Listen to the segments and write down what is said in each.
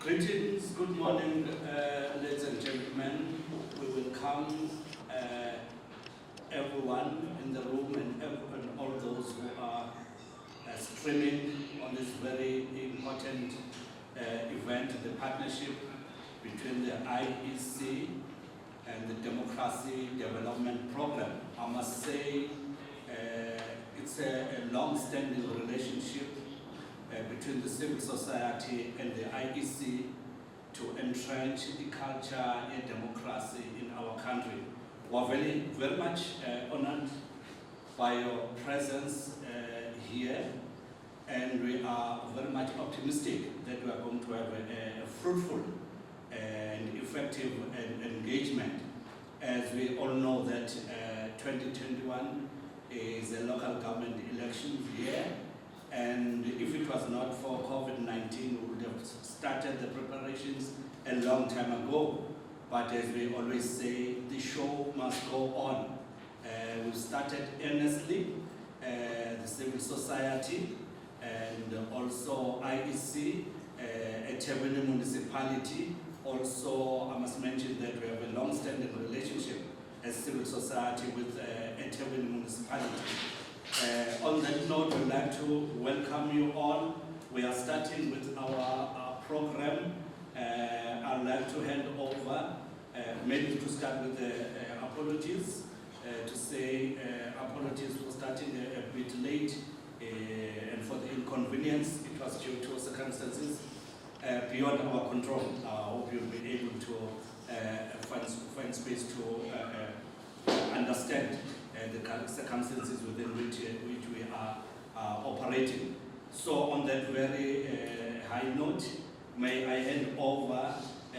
Greetings, good morning, ladies and gentlemen. We welcome everyone in the room and all those who are streaming on this very important event, the partnership between the IEC and the Democracy Development Program. I must say it's a long-standing relationship between the civil society and the IEC to entrench the culture and democracy in our country. We are very much honored by your presence here, and we are very much optimistic that we are going to have a fruitful and effective engagement, as we all know that 2021 is a local government elections year. And if it was not for COVID-19, we would have started the preparations a long time ago. But as we always say, the show must go on. We've started earnestly, the civil society, and also IEC, eThekwini municipality. Also, I must mention that we have a long-standing relationship as civil society with eThekwini municipality. On that note, we'd like to welcome you all. We are starting with our program. I'd like to hand over, maybe to start with the apologies, to say apologies for starting a bit late and for the inconvenience. It was due to circumstances beyond our control. I hope you'll be able to find space to understand the circumstances within which we are operating. So on that very high note, may I hand over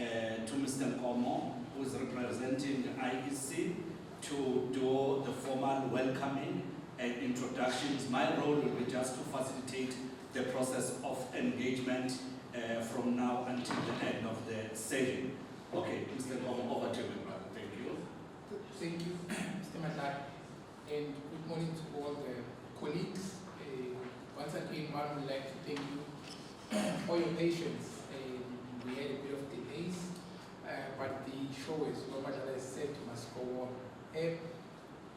to Mr. Nkomo, who is representing IEC, to do the formal welcoming and introductions. My role will be just to facilitate the process of engagement from now until the end of the session. Okay, Mr. Nkomo, over to you, brother. Thank you. Thank you, Mr. Madlala. And good morning to all the colleagues. Once again, one would like to thank you for your patience. We had a bit of delays, but the show, as Madlala has said, must go on.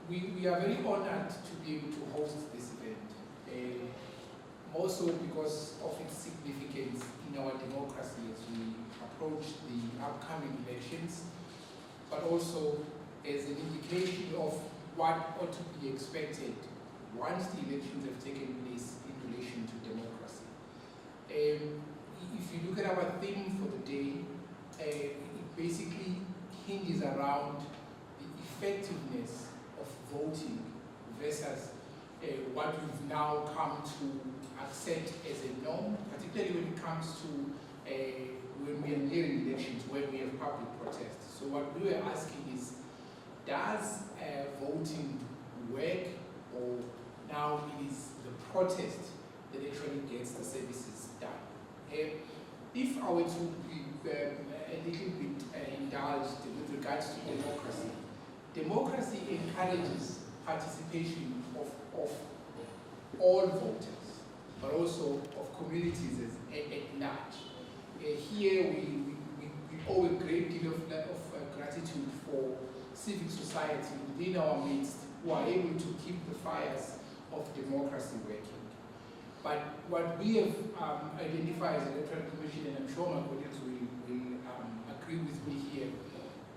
We are very honored to be able to host this event, more so because of its significance in our democracy as we approach the upcoming elections, but also as an indication of what ought to be expected once the elections have taken place in relation to democracy. If you look at our theme for the day, it basically hinges around the effectiveness of voting versus what we've now come to accept as a norm, particularly when it comes to when we are nearing elections, when we have public protests. So what we were asking is, does voting work, or now it is the protest that actually gets the services done? If I were to be a little bit indulged with regards to democracy, democracy encourages participation of all voters, but also of communities at large. Here we owe a great deal of gratitude for civil society within our midst who are able to keep the fires of democracy working. But what we have identified as an Electoral Commission, and I'm sure my colleagues will agree with me here,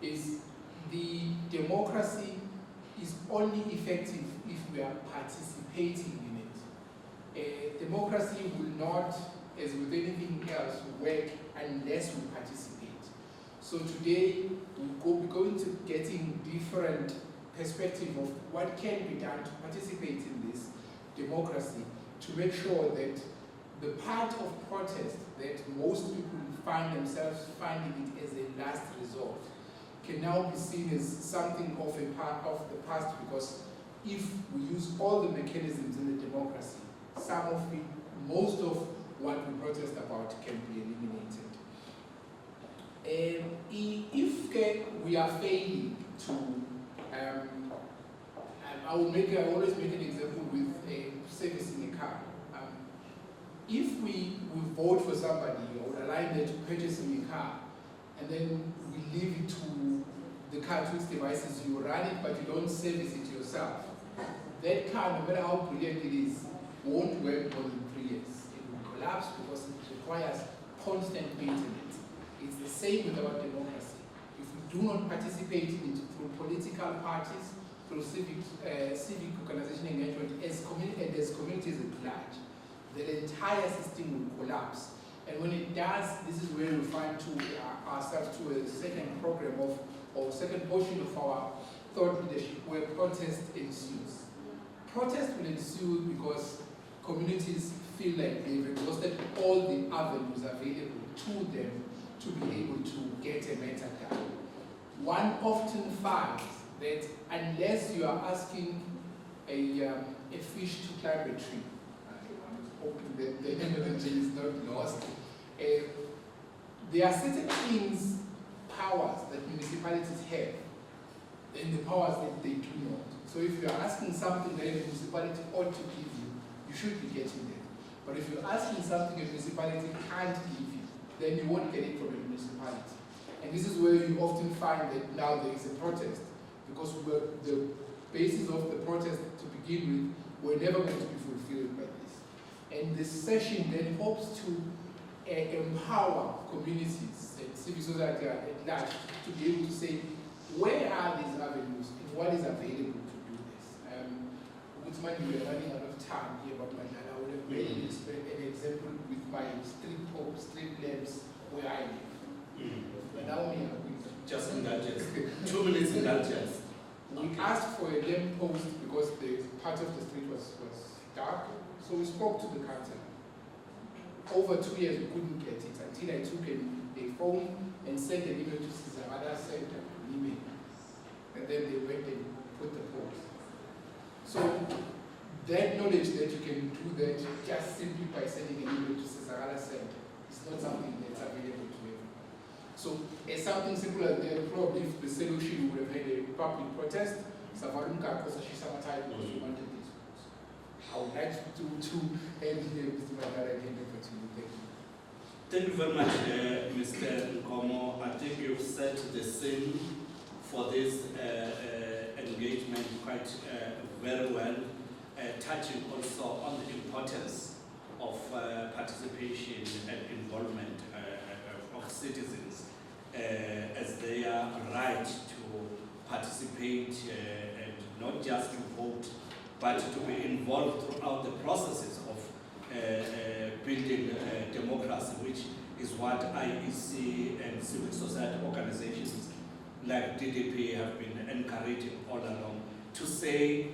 is the democracy is only effective if we are participating in it. Democracy will not, as with anything else, work unless we participate. So today, we'll be going to getting different perspective of what can be done to participate in this democracy, to make sure that the part of protest that most people find themselves finding it as a last resort can now be seen as something of a part of the past, because if we use all the mechanisms in the democracy, some of it, most of what we protest about can be eliminated. If we are failing to, I always make an example with servicing a car. if we vote for somebody or align them to purchasing a car, and then we leave it to the car to its devices, you run it but you don't service it yourself, that car, no matter how brilliant it is, won't work more than 3 years. It will collapse because it requires constant maintenance. It's the same with our democracy. If we do not participate in it through political parties, through civic organization engagement, as communities at large, the entire system will collapse. And when it does, this is where we find ourselves to a second program or second portion of our thought leadership, where protest ensues. Protest will ensue because communities feel like they've exhausted all the avenues available to them to be able to get a matter done. One often finds that unless you are asking a fish to climb a tree, I'm hoping that the analogy is not lost, there are certain things, powers that municipalities have, and the powers that they do not. So if you are asking something that a municipality ought to give you, you should be getting it. But if you're asking something a municipality can't give you, then you won't get it from a municipality. And this is where you often find that now there is a protest, because the basis of the protest to begin with were never going to be fulfilled by this. And this session then hopes to empower communities and civil society at large to be able to say, where are these avenues and what is available to do this? We are running out of time here, but Madlala, I would have made an example with my street lamps where I live. But now we are just in that yes. 2 minutes in that yes. We asked for a lamp post because the part of the street was dark, so we spoke to the council. Over 2 years we couldn't get it until I took a phone and sent an email to Sizarada Center, an email. And then they went and put the post. So that knowledge that you can do that just simply by sending an email to Sizarada Center is not something that's available to everyone. So as something simple as that, probably if the solution would have had a public protest, Savarunka Kosashisa Matai because we wanted this. I would like to end here, Mr. Madlala, and hand over to you. Thank you. Thank you very much, Mr. Nkomo. I think you've set the scene for this engagement quite very well, touching also on the importance of participation and involvement of citizens as they are right to participate and not just to vote, but to be involved throughout the processes of building democracy, which is what IEC and civil society organizations like DDP have been encouraging all along, to say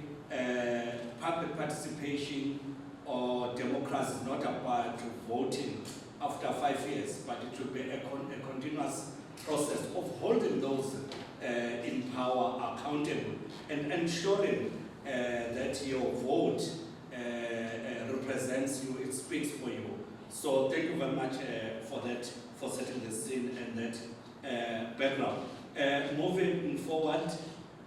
public participation or democracy is not about voting after 5 years, but it will be a continuous process of holding those in power accountable and ensuring that your vote represents you, it speaks for you. So thank you very much for that, for setting the scene and that background. Moving forward,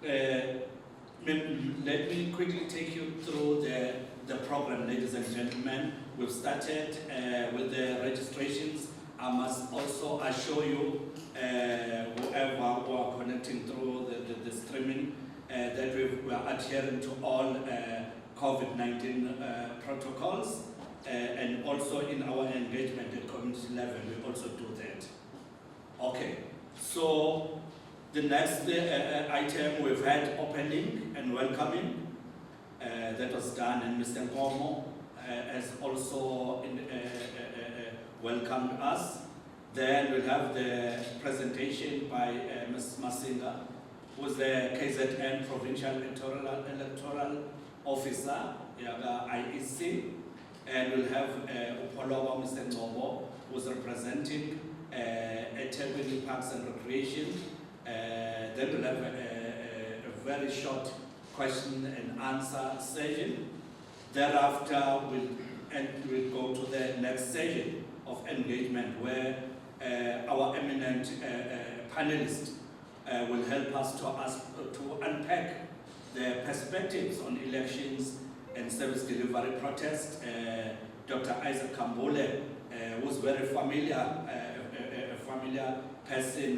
let me quickly take you through the program, ladies and gentlemen. We've started with the registrations. I must also assure you, whoever who are connecting through the streaming, that we are adhering to all COVID-19 protocols, and also in our engagement at community level, we also do that. Okay, so the next item, we've had opening and welcoming. That was done, and Mr. Nkomo has also welcomed us. Then we'll have the presentation by Ms. Masinga, who's the KZN Provincial Electoral Officer, IEC. And we'll have Upoloba Mr. Ngobo, who's representing eThekwini Parks and Recreation. Then we'll have a very short question and answer session. Thereafter, we'll go to the next session of engagement, where our eminent panelists will help us to unpack the perspectives on elections and service delivery protest Dr. Isaac Kambule, who's very familiar, a familiar person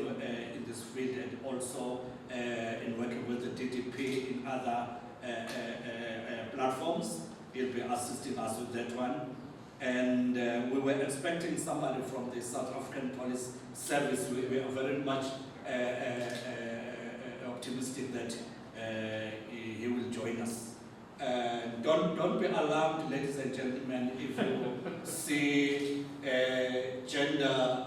in this field, and also in working with the DDP in other platforms. He'll be assisting us with that one. And we were expecting somebody from the South African Police Service. We are very much optimistic that he will join us. Don't be alarmed, ladies and gentlemen, if you see gender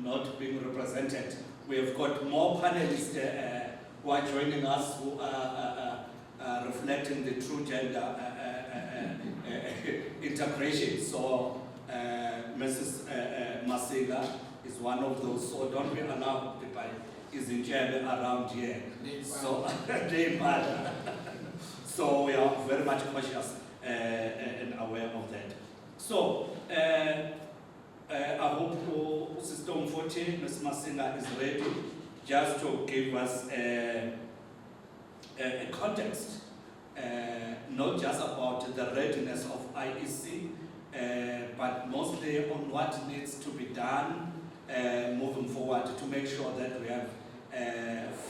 not being represented. We have got more panelists who are joining us, who are reflecting the true gender integration. So Mrs. Masiga is one of those, so don't be alarmed by his in around here. So, so we are very much cautious and aware of that. So I hope System 40, Ms. Masiga, is ready just to give us a context, not just about the readiness of IEC, but mostly on what needs to be done moving forward to make sure that we have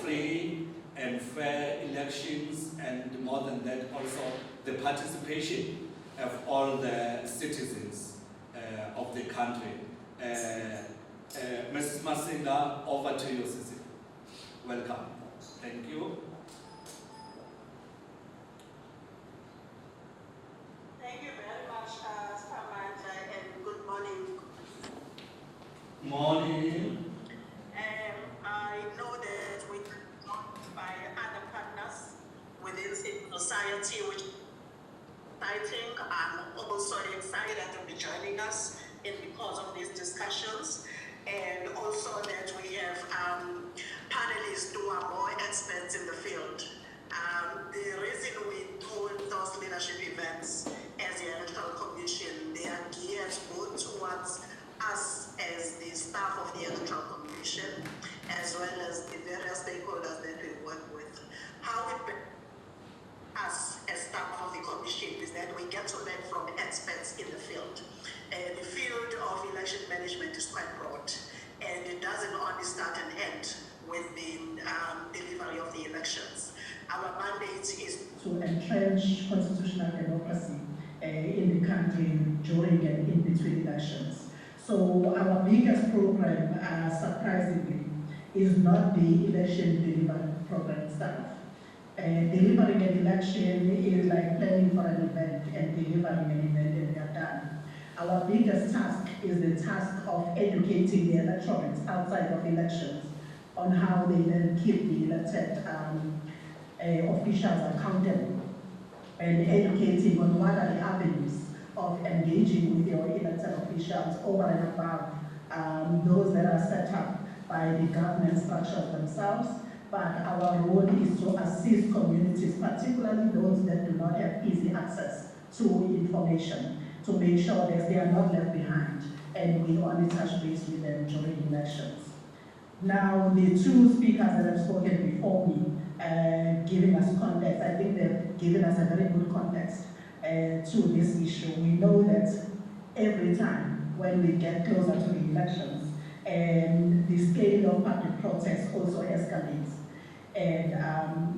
free and fair elections, and more than that, also the participation of all the citizens of the country. Mrs. Masiga, over to you, Sisi. Welcome. Thank you. Thank you very much, Samantha, and good morning. Morning. I know that we are joined by other partners within civil society, which I think I'm also excited to be joining us in because of these discussions, and also that we have panelists who are more experts in the field. The reason we hold those leadership events as the Electoral Commission, they are geared both towards us as the staff of the Electoral Commission, as well as the various stakeholders that we work with. How it us as staff of the Commission is that we get to learn from experts in the field. The field of election management is quite broad, and it doesn't only start and end with the delivery of the elections. Our mandate is to entrench constitutional democracy in the country during and in between elections. So our biggest program, surprisingly, is not the election delivery program itself. Delivering an election is like planning for an event and delivering an event, and we are done. Our biggest task is the task of educating the electorates outside of elections on how they then keep the elected officials accountable, and educating on what are the avenues of engaging with your elected officials over and above those that are set up by the government structures themselves. But our role is to assist communities, particularly those that do not have easy access to information, to make sure that they are not left behind, and we only touch base with them during elections. Now, the two speakers that have spoken before me, giving us context, I think they've given us a very good context to this issue. We know that every time when we get closer to the elections, and the scale of public protest also escalates, and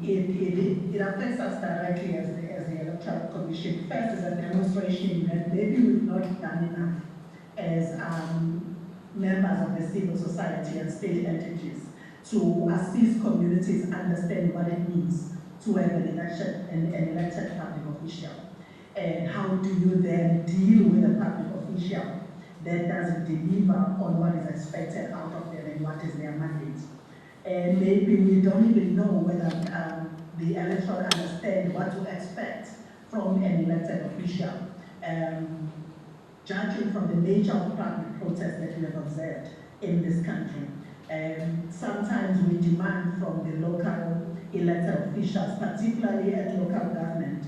it affects us directly as the Electoral Commission. First is a demonstration that maybe we've not done enough as members of the civil society and state entities to assist communities understand what it means to have an elected public official. And how do you then deal with a public official that doesn't deliver on what is expected out of them and what is their mandate? And maybe we don't even know whether the electorate understand what to expect from an elected official. Judging from the nature of public protest that we have observed in this country, sometimes we demand from the local elected officials, particularly at local government,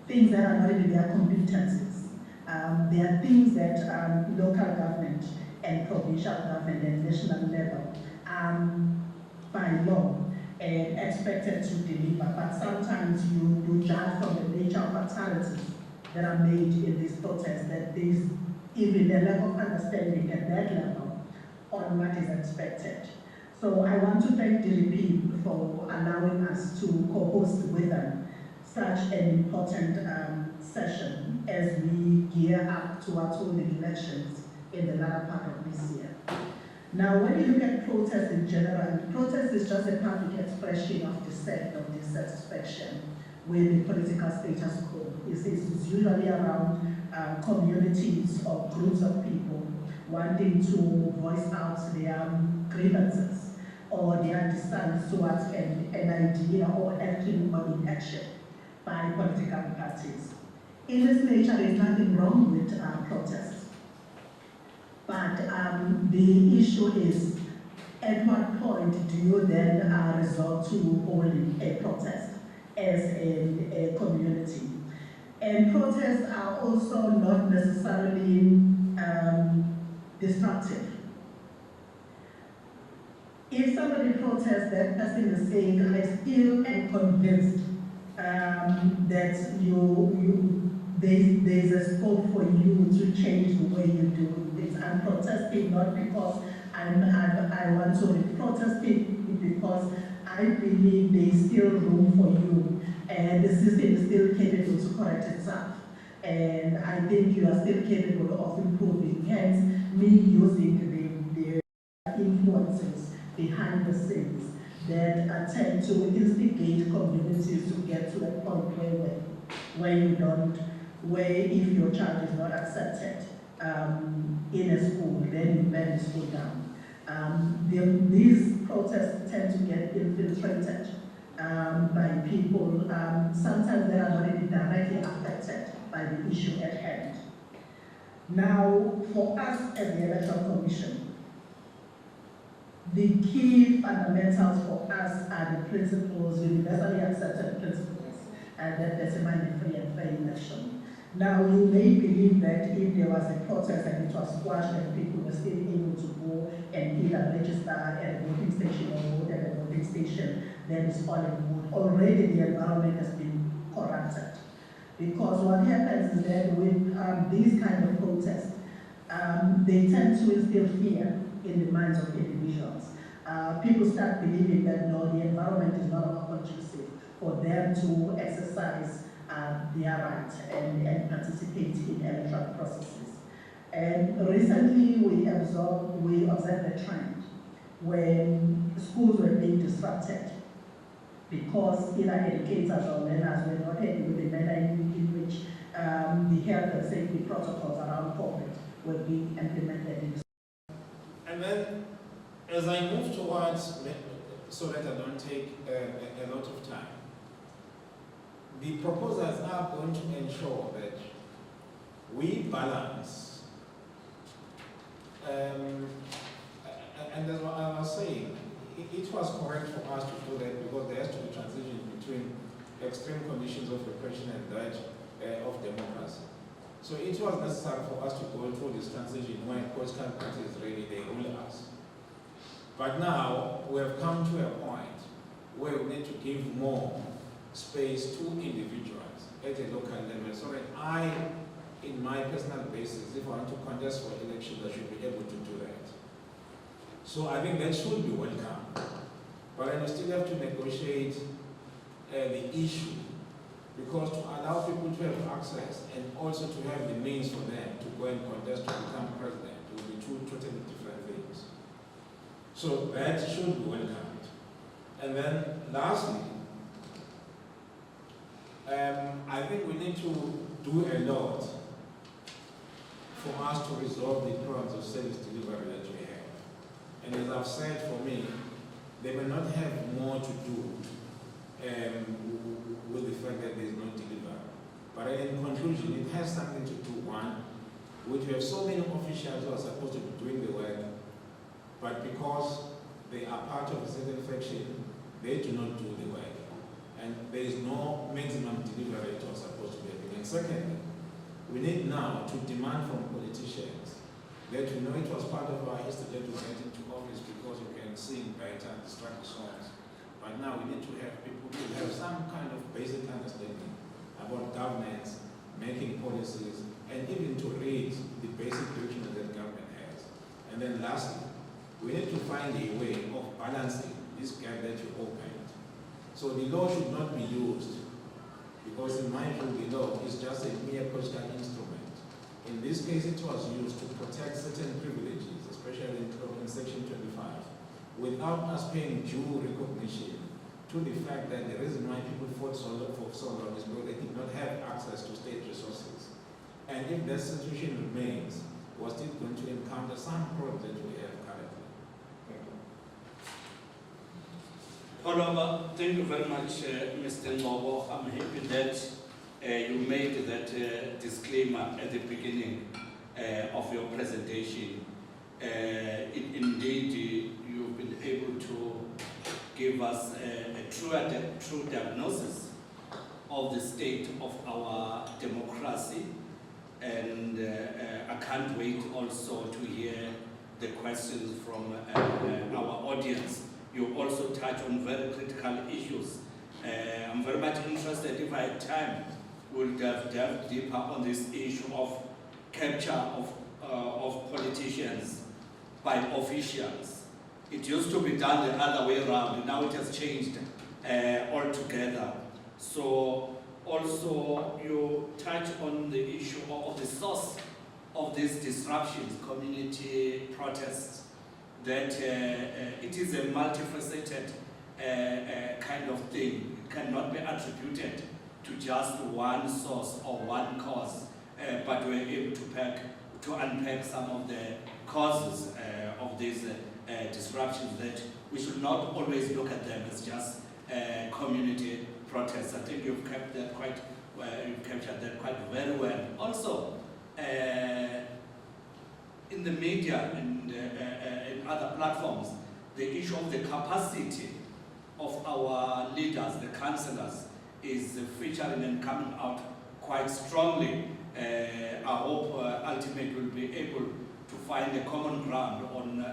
things that are not in their competencies. There are things that local government and provincial government and national level by law expected to deliver, but sometimes you judge from the nature of authority that are made in these protests, that there is even a lack of understanding at that level on what is expected. So I want to thank DDP for allowing us to co-host with them such an important session as we gear up towards holding elections in the latter part of this year. Now, when you look at protest in general, protest is just a public expression of dissent or dissatisfaction with the political status quo. It's usually around communities or groups of people wanting to voice out their grievances or their dissent towards an idea or acting on inaction by political parties. In this nature, there is nothing wrong with protests. But the issue is, at what point do you then resort to holding a protest as a community? And protests are also not necessarily destructive. If somebody protests, that person is saying, I still am convinced that there's a scope for you to change the way you do it. I'm protesting not because I want to be protesting, because I believe there's still room for you and the system is still capable to correct itself. And I think you are still capable of improving. Hence, me using the influences behind the scenes that attempt to instigate communities to get to a point where if your child is not accepted in a school, then you burn the school down. These protests tend to get infiltrated by people, sometimes they are not even directly affected by the issue at hand. Now, for us as the Electoral Commission, the key fundamentals for us are the principles, universally accepted principles, and that determine a free and fair election. Now, you may believe that if there was a protest and it was squashed and people were still able to go and either register at a voting station or vote at a voting station, then it's all in good. Already the environment has been corrupted. Because what happens is that with these kind of protests, they tend to instill fear in the minds of individuals. People start believing that no, the environment is not conducive for them to exercise their right and participate in electoral processes. And recently we observed a trend when schools were being disrupted because either educators or learners were not happy with the manner in which the health and safety protocols around COVID were being implemented. And then, as I move towards, so that I don't take a lot of time, the proposals are going to ensure that we balance, and as I was saying, it was correct for us to do that because there has to be transition between extreme conditions of repression and that of democracy. So it was necessary for us to go through this transition when political parties really, they rule us. But now we have come to a point where we need to give more space to individuals at a local level so that I, in my personal basis, if I want to contest for elections, I should be able to do that. So I think that should be welcome. But I still have to negotiate the issue, because to allow people to have access and also to have the means for them to go and contest to become president will be two totally different things. So that should be welcomed. And then lastly, I think we need to do a lot for us to resolve the problems of service delivery that we have. And as I've said, for me, they may not have more to do with the fact that there is no delivery. But in conclusion, it has something to do, one, with we have so many officials who are supposed to be doing the work, but because they are part of a certain faction, they do not do the work. And there is no maximum delivery that was supposed to be happening. And secondly, we need now to demand from politicians that we know it was part of our history that we went into office because we can sing better and strike songs. But now we need to have people who have some kind of basic understanding about governance, making policies, and even to read the basic documents that government has. And then lastly, we need to find a way of balancing this gap that you opened. So the law should not be used, because in my view, the law is just a mere political instrument. In this case, it was used to protect certain privileges, especially in Section 25, without us paying due recognition to the fact that the reason why people fought for so long is because they did not have access to state resources. And if that situation remains, we're still going to encounter some problems that we have currently. However, thank you very much, Mr. Ngobo. I'm happy that you made that disclaimer at the beginning of your presentation. Indeed, you've been able to give us a true diagnosis of the state of our democracy, and I can't wait also to hear the questions from our audience. You also touch on very critical issues. I'm very much interested, if I had time, we'll delve deeper on this issue of capture of politicians by officials. It used to be done the other way around, now it has changed altogether. So also you touch on the issue of the source of these disruptions, community protests, that it is a multifaceted kind of thing. It cannot be attributed to just one source or one cause, but we're able to unpack some of the causes of these disruptions, that we should not always look at them as just community protests. I think you've kept that quite, you've captured that quite very well. Also, in the media and in other platforms, the issue of the capacity of our leaders, the councillors, is featuring and coming out quite strongly. I hope ultimately we'll be able to find a common ground on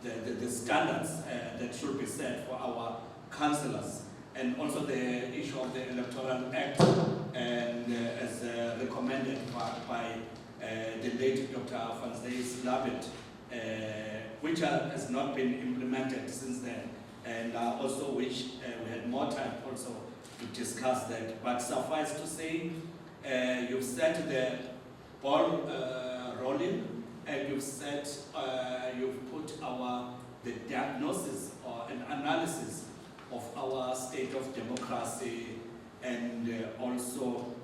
the standards that should be set for our councillors, and also the issue of the Electoral Act, and as recommended by the late Dr. Van Slabbert, which has not been implemented since then, and also wish we had more time also to discuss that. But suffice to say, you've set the ball rolling, and you've put the diagnosis or an analysis of our state of democracy, and also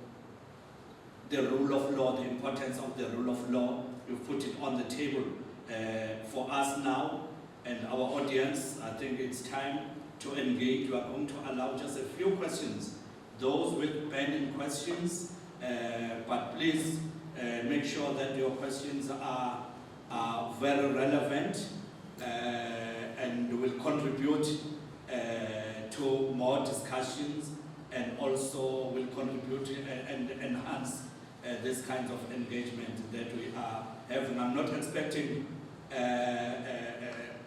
the rule of law, the importance of the rule of law. You've put it on the table for us now and our audience. I think it's time to engage. We are going to allow just a few questions, those with pending questions, but please make sure that your questions are very relevant and will contribute to more discussions, and also will contribute and enhance this kind of engagement that we are having. I'm not expecting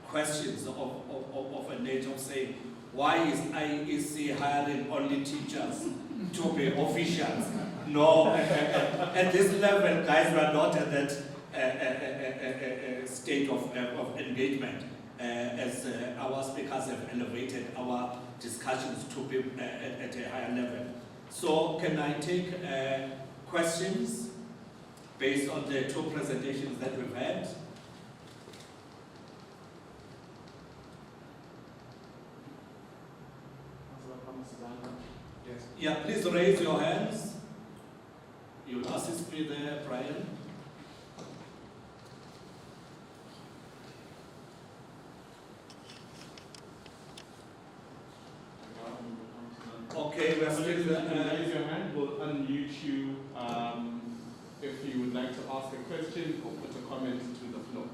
questions of a nature of saying, why is IEC hiring only teachers to be officials? No, at this level, guys, we are not at that state of engagement, as our speakers have elevated our discussions to be at a higher level. So can I take questions based on the two presentations that we've had? Yes. Yeah, please raise your hands. You'll assist me there, Brian. Okay, we're still raise your hand. We'll unmute you if you would like to ask a question or put a comment to the floor.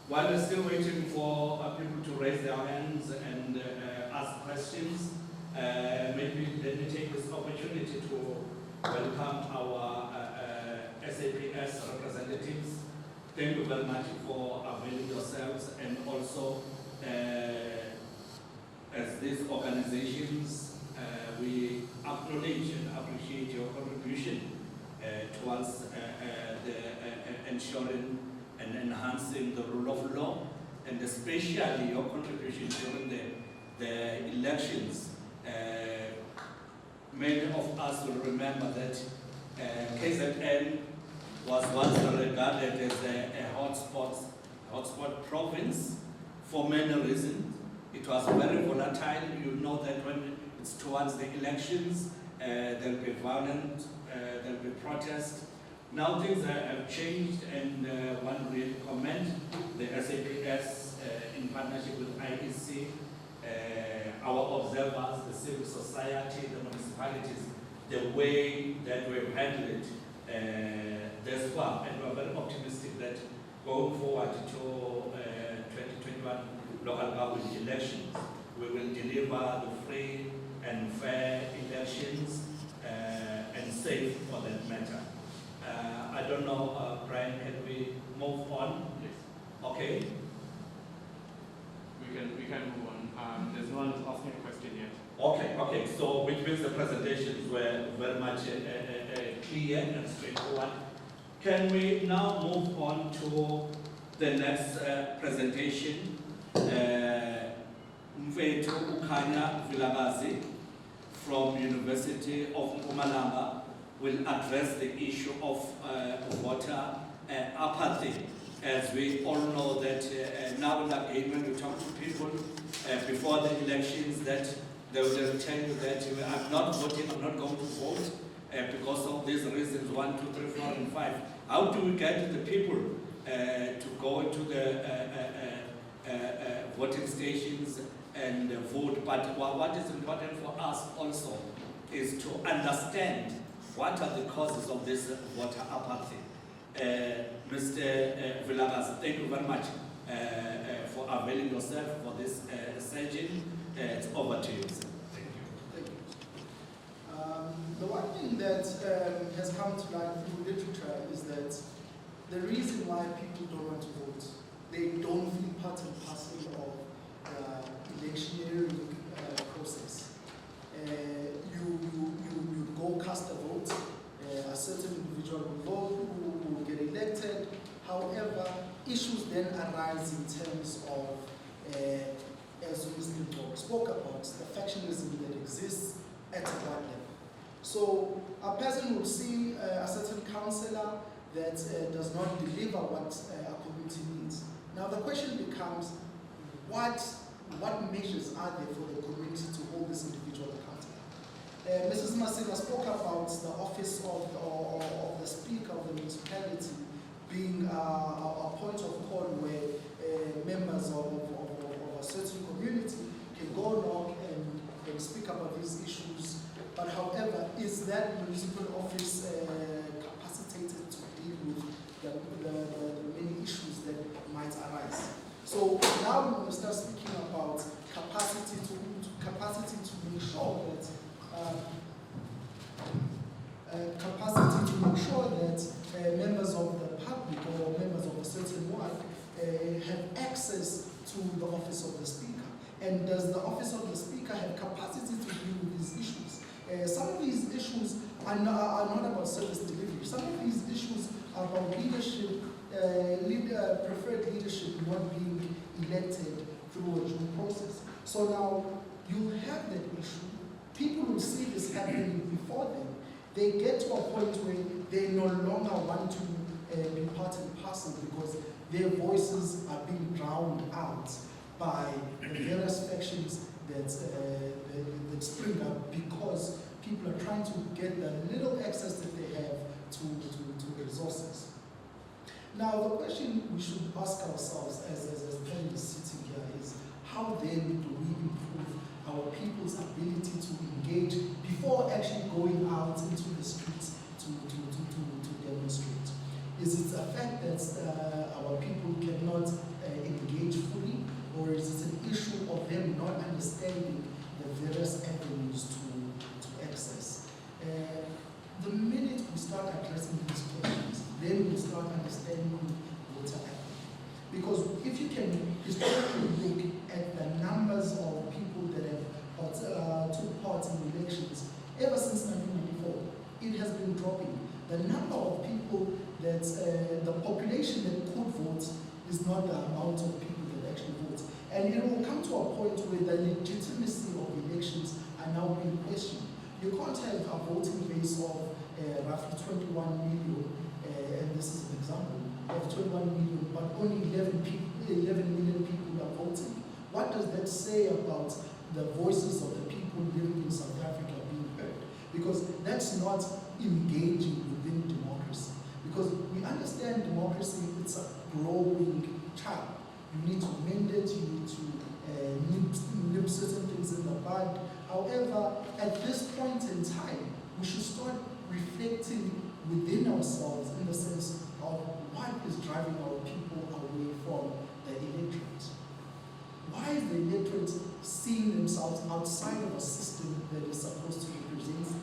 While we're still waiting for people to raise their hands and ask questions, maybe let me take this opportunity to welcome our SAPS representatives. Thank you very much for availing yourselves, and also as these organizations, we acknowledge and appreciate your contribution towards ensuring and enhancing the rule of law, and especially your contribution during the elections. Many of us will remember that KZN was once regarded as a hotspot province for many reasons. It was very volatile. You know that when it's towards the elections, there'll be violence, there'll be protest. Now things have changed, and one really commend the SAPS in partnership with IEC, our observers, the civil society, the municipalities, the way that we've handled it thus far, and we're very optimistic that going forward to 2021 local government elections, we will deliver the free and fair elections and safe for that matter. I don't know, Brian, can we move on? Yes. Okay. We can move on. There's no one asking a question yet. Okay. So which means the presentations were very much clear and straightforward. Can we now move on to the next presentation? Mfethu Ukhanya Vilakazi from University of Mpumalanga will address the issue of voter apathy. As we all know that now and again when you talk to people before the elections, that they will tell you that I'm not voting, I'm not going to vote because of these reasons, 1, 2, 3, 4, and 5. How do we get the people to go to the voting stations and vote? But what is important for us also is to understand what are the causes of this voter apathy. Mr. Vilakazi, thank you very much for availing yourself for this session. It's over to you. Thank you. Thank you. The one thing that has come to light through literature is that the reason why people don't want to vote, they don't feel part and parcel of the electioneering process. You go cast a vote, a certain individual will vote, who will get elected. However, issues then arise in terms of, as Mr. spoke about, the factionalism that exists at a ward level. So a person will see a certain councillor that does not deliver what a community needs. Now the question becomes, what measures are there for the community to hold this individual accountable? Mrs. Masina spoke about the office of the Speaker of the municipality being a point of call where members of a certain community can go knock and speak about these issues. But however, is that municipal office capacitated to deal with the many issues that might arise? So now we will start speaking about capacity to make sure that members of the public or members of a certain ward have access to the office of the Speaker. And does the office of the Speaker have capacity to deal with these issues? Some of these issues are not about service delivery. Some of these issues are about leadership, preferred leadership not being elected through a due process. So now you have that issue. People will see this happening before them. They get to a point where they no longer want to be part and parcel because their voices are being drowned out by the various factions that spring up because people are trying to get the little access that they have to resources. Now, the question we should ask ourselves as panelists sitting here is, how then do we improve our people's ability to engage before actually going out into the streets to demonstrate? Is it a fact that our people cannot engage fully, or is it an issue of them not understanding the various avenues to access? The minute we start addressing these questions, then we start understanding what's happening. Because if you can historically look at the numbers of people that have took part in elections, ever since population that could vote is not the amount of people that actually vote. And it will come to a point where the legitimacy of elections are now being questioned. You can't have a voting base of roughly 21 million, and this is an example, of 21 million, but only 11 million people are voting. What does that say about the voices of the people living in South Africa being heard? Because that's not engaging within democracy. Because we understand democracy, it's a growing child. You need to mend it, you need to nip certain things in the bud. However, at this point in time, we should start reflecting within ourselves in the sense of what is driving our people away from the electorate. Why is the electorate seeing themselves outside of a system that is supposed to represent them?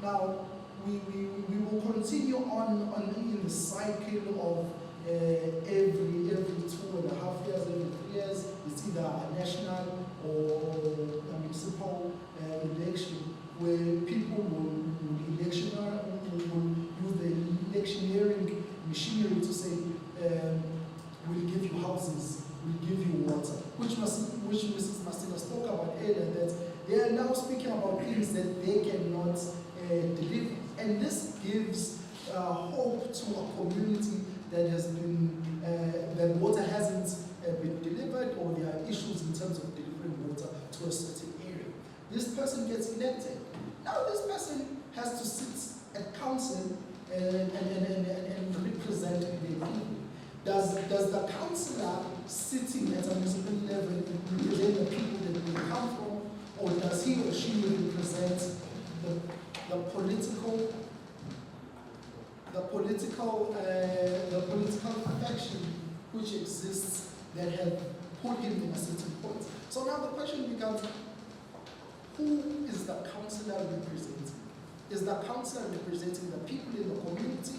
Now, we will continue on in the cycle of every 2.5 years, every 3 years. It's either a national or a municipal election where people will use the electioneering machinery to say, we'll give you houses, we'll give you water, which Mrs. Masina spoke about earlier, that they are now speaking about things that they cannot deliver. And this gives hope to a community that has been, that water hasn't been delivered, or there are issues in terms of delivering water to a certain area. This person gets elected. Now this person has to sit at council and represent their people. Does the councillor sitting at a municipal level represent the people that they come from, or does he or she represent the political faction which exists that have put him in a certain point? So now the question becomes, who is the councillor representing? Is the councillor representing the people in the community,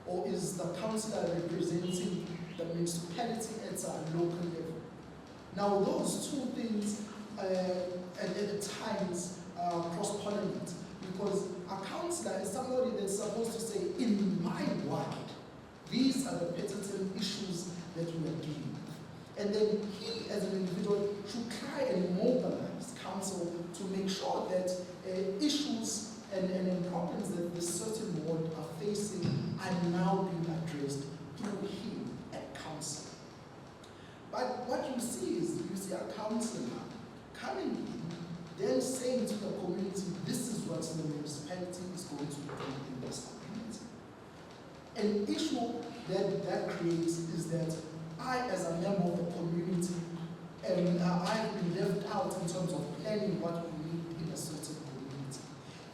or is the councillor representing the municipality at a local level? Now those two things at times cross-pollinate, because a councillor is somebody that's supposed to say, in my ward, these are the pertinent issues that we are dealing with. And then he, as an individual, should try and mobilize council to make sure that issues and problems that the certain ward are facing are now being addressed through him at council. But what you see is, you see a councillor coming in, then saying to the community, this is what the municipality is going to do in this community. An issue that creates is that I, as a member of the community, and I've been left out in terms of planning what we need in a certain community.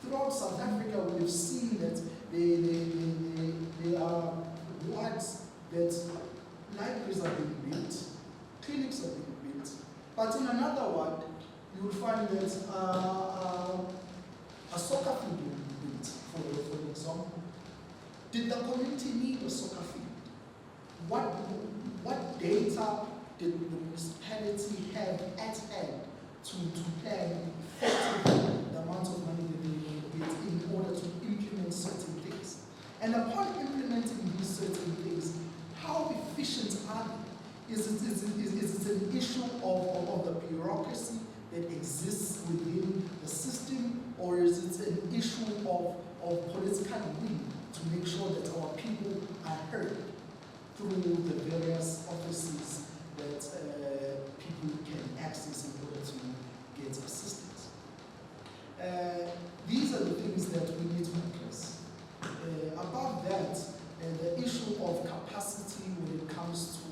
Throughout South Africa, we've seen that there are wards that libraries are being built, clinics are being built, but in another ward, you will find that a soccer field will be built, for example. Did the community need a soccer field? What data did the municipality have at hand to plan effectively the amount of money that they need in order to implement certain things? And upon implementing these certain things, how efficient are they? Is it an issue of the bureaucracy that exists within the system, or is it an issue of political will to make sure that our people are heard through the various offices that people can access in order to get assistance? These are the things that we need to address. Above that, the issue of capacity when it comes to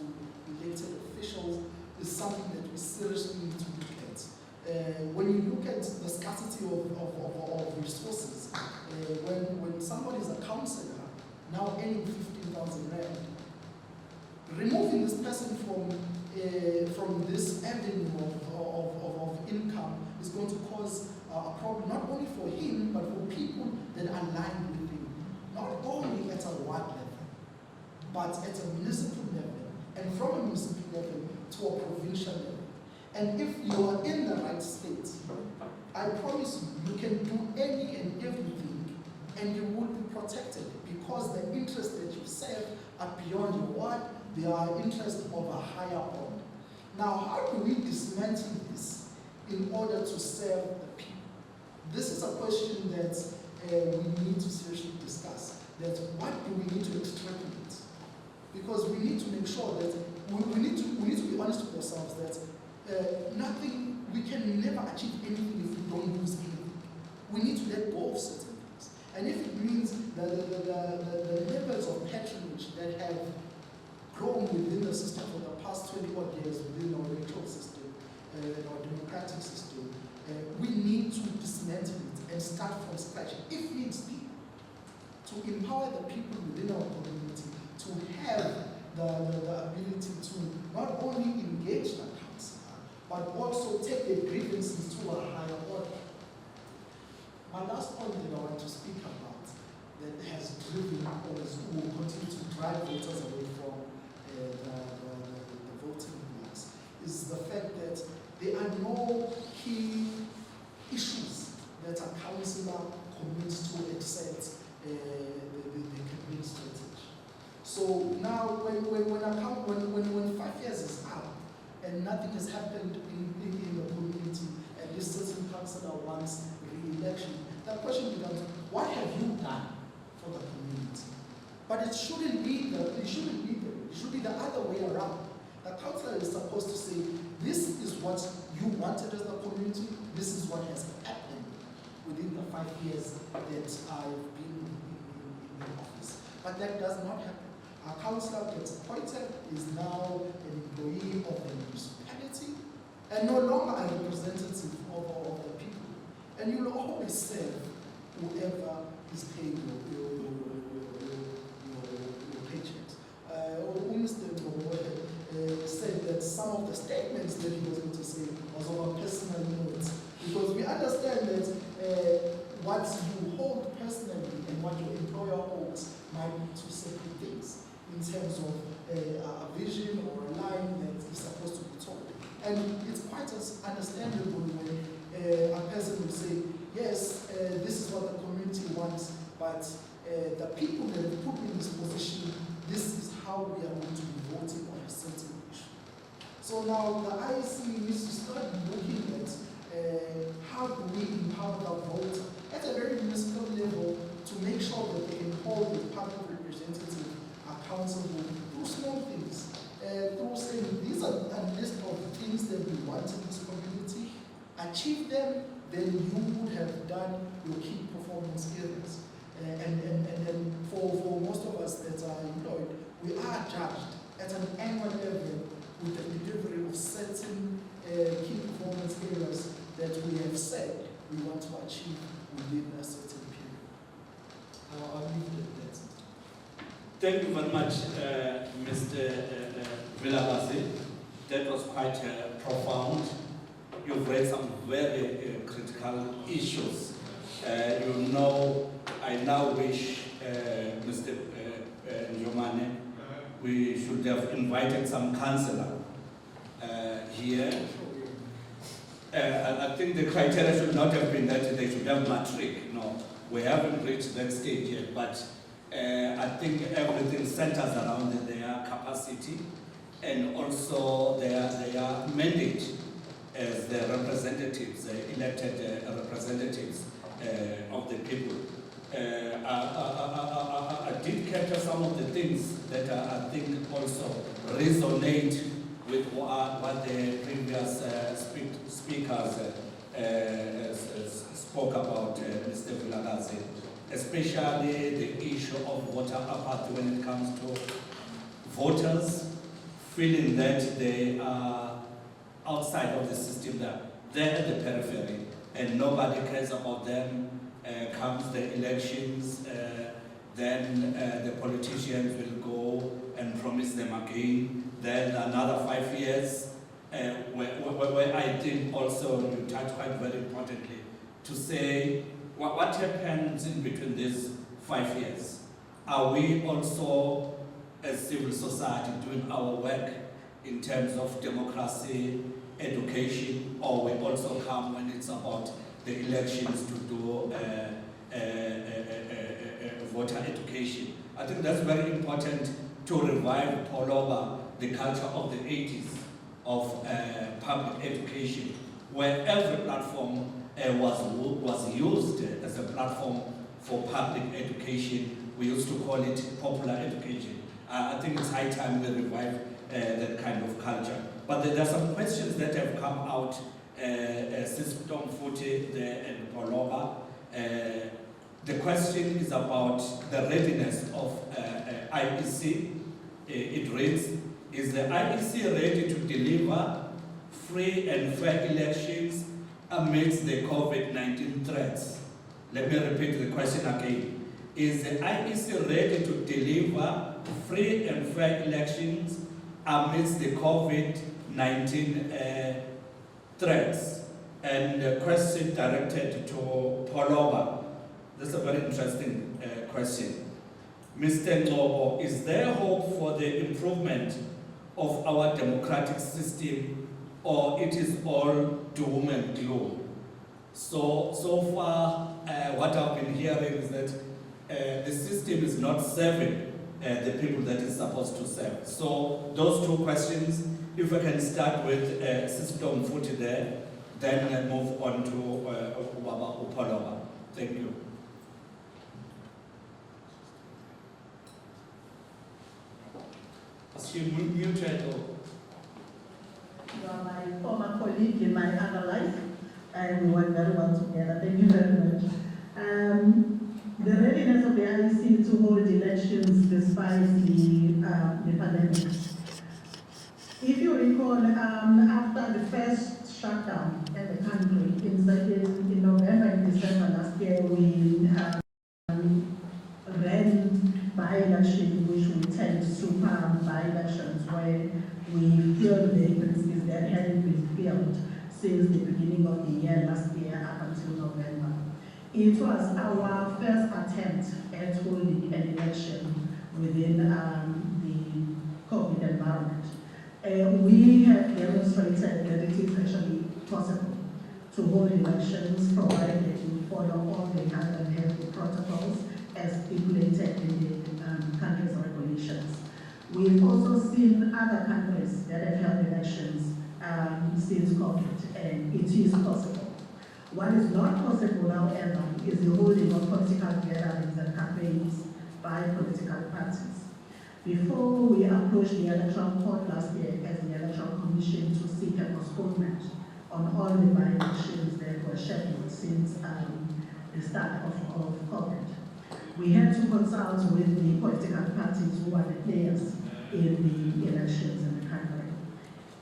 elected officials is something that we seriously need to look at. When you look at the scarcity of resources, when somebody is a councillor now earning 15,000 rand, removing this person from this avenue of income is going to cause a problem not only for him, but for people that align with him, not only at a ward level, but at a municipal level, and from a municipal level to a provincial level. And if you are in the right state, I promise you, you can do any and everything and you will be protected because the interests that you serve are beyond your ward, they are interests of a higher bond. Now, how do we dismantle this in order to serve the people? This is a question that we need to seriously discuss. That what do we need to extrapolate? Because we need to make sure that we need to be honest with ourselves that nothing, we can never achieve anything if we don't lose anything. We need to let go of certain things. And if it means that the levels of patronage that have grown within the system for the past 20-odd years within our electoral system, our democratic system, we need to dismantle it and start from scratch, if needs be, to empower the people within our community to have the ability to not only engage the councillor, but also take their grievances to a higher order. My last point that I want to speak about that has driven or will continue to drive voters away from the voting blocks is the fact that there are no key issues that a councillor commits to accept the campaign strategy. So now when 5 years is up and nothing has happened in the community and this certain councillor wants re-election, the question becomes, what have you done for the community? But it shouldn't be it should be the other way around. The councillor is supposed to say, this is what you wanted as the community, this is what has happened within the 5 years that I've been in office. But that does not happen. Our councillor gets appointed, is now an employee of the municipality, and no longer a representative of the people. And you'll always serve whoever is paying your paychecks. Mr. said that some of the statements that he was going to say was of a personal note, because we understand that what you hold personally and what your employer holds might be two separate things in terms of a vision or a line that is supposed to be told. And it's quite understandable when a person will say, yes, this is what the community wants, but the people that have put me in this position, this is how we are going to be voting on a certain issue. So now the IEC needs to start looking at how do we empower the voter at a very municipal level to make sure that they can hold the public representative accountable through small things, through saying these are a list of things that we want in this community, achieve them, then you would have done your key performance areas. And then for most of us that are employed, we are judged at an annual level with the delivery of certain key performance areas that we have said we want to achieve within a certain period. I'll leave it at that. Thank you very much, Mr. Vilakazi. That was quite profound. You've raised some very critical issues. I now wish Mr. Njomane, we should have invited some councillor here. I think the criteria should not have been that they should have matric. No, we haven't reached that stage yet, but I think everything centers around their capacity and also their mandate as the representatives, elected representatives of the people. I did capture some of the things that I think also resonate with what the previous speakers spoke about, Mr. Vilakazi, especially the issue of voter apathy when it comes to voters feeling that they are outside of the system, that they're at the periphery and nobody cares about them. Comes the elections, then the politicians will go and promise them again. Then another 5 years, where I think also you touch quite very importantly to say what happens in between these 5 years. Are we also, as civil society, doing our work in terms of democracy, education, or we also come when it's about the elections to do voter education. I think that's very important to revive all over the culture of the 80s of public education, where every platform was used as a platform for public education. We used to call it popular education. I think it's high time we revive that kind of culture. But there are some questions that have come out, System Footy and Poloba. The question is about the readiness of IEC. It reads, is the IEC ready to deliver free and fair elections amidst the COVID-19 threats? Let me repeat the question again. Is the IEC ready to deliver free and fair elections amidst the COVID-19 threats? And the question directed to Poloba. That's a very interesting question. Mr. Ngobo, is there hope for the improvement of our democratic system, or it is all doom and gloom? So far, what I've been hearing is that the system is not serving the people that it's supposed to serve. So those two questions, if I can start with System Footy there, then move on to Upalova. Thank you. As you muted, You are my former colleague in my other life, and we work very well together. Thank you very much. The readiness of the IEC to hold elections despite the pandemic. If you recall, after the first shutdown in the country in November and December last year, we ran by-election, which we tend to by-elections, where we filled vacancies that hadn't been filled since the beginning of the year last year up until November. It was our first attempt at holding an election within the COVID environment. We have demonstrated that it is actually possible to hold elections provided that we follow all the health and health protocols as stipulated in the country's regulations. We've also seen other countries that have held elections since COVID, and it is possible. What is not possible, however, is the holding of political gatherings and campaigns by political parties. Before we approached the Electoral Court last year as the Electoral Commission to seek a postponement on all the by-elections that were scheduled since the start of COVID, we had to consult with the political parties who are the players in the elections in the country.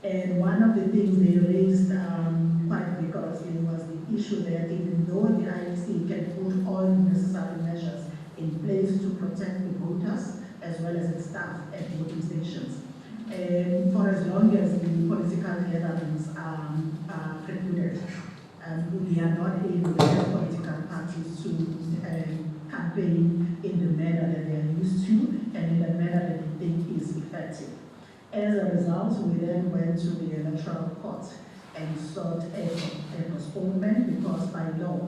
And one of the things they raised quite vigorously was the issue that even though the IEC can put all necessary measures in place to protect the voters as well as the staff at voting stations, for as long as the political gatherings are precluded, we are not able to have political parties to campaign in the manner that they are used to and in the manner that they think is effective. As a result, we then went to the Electoral Court and sought a postponement because by law,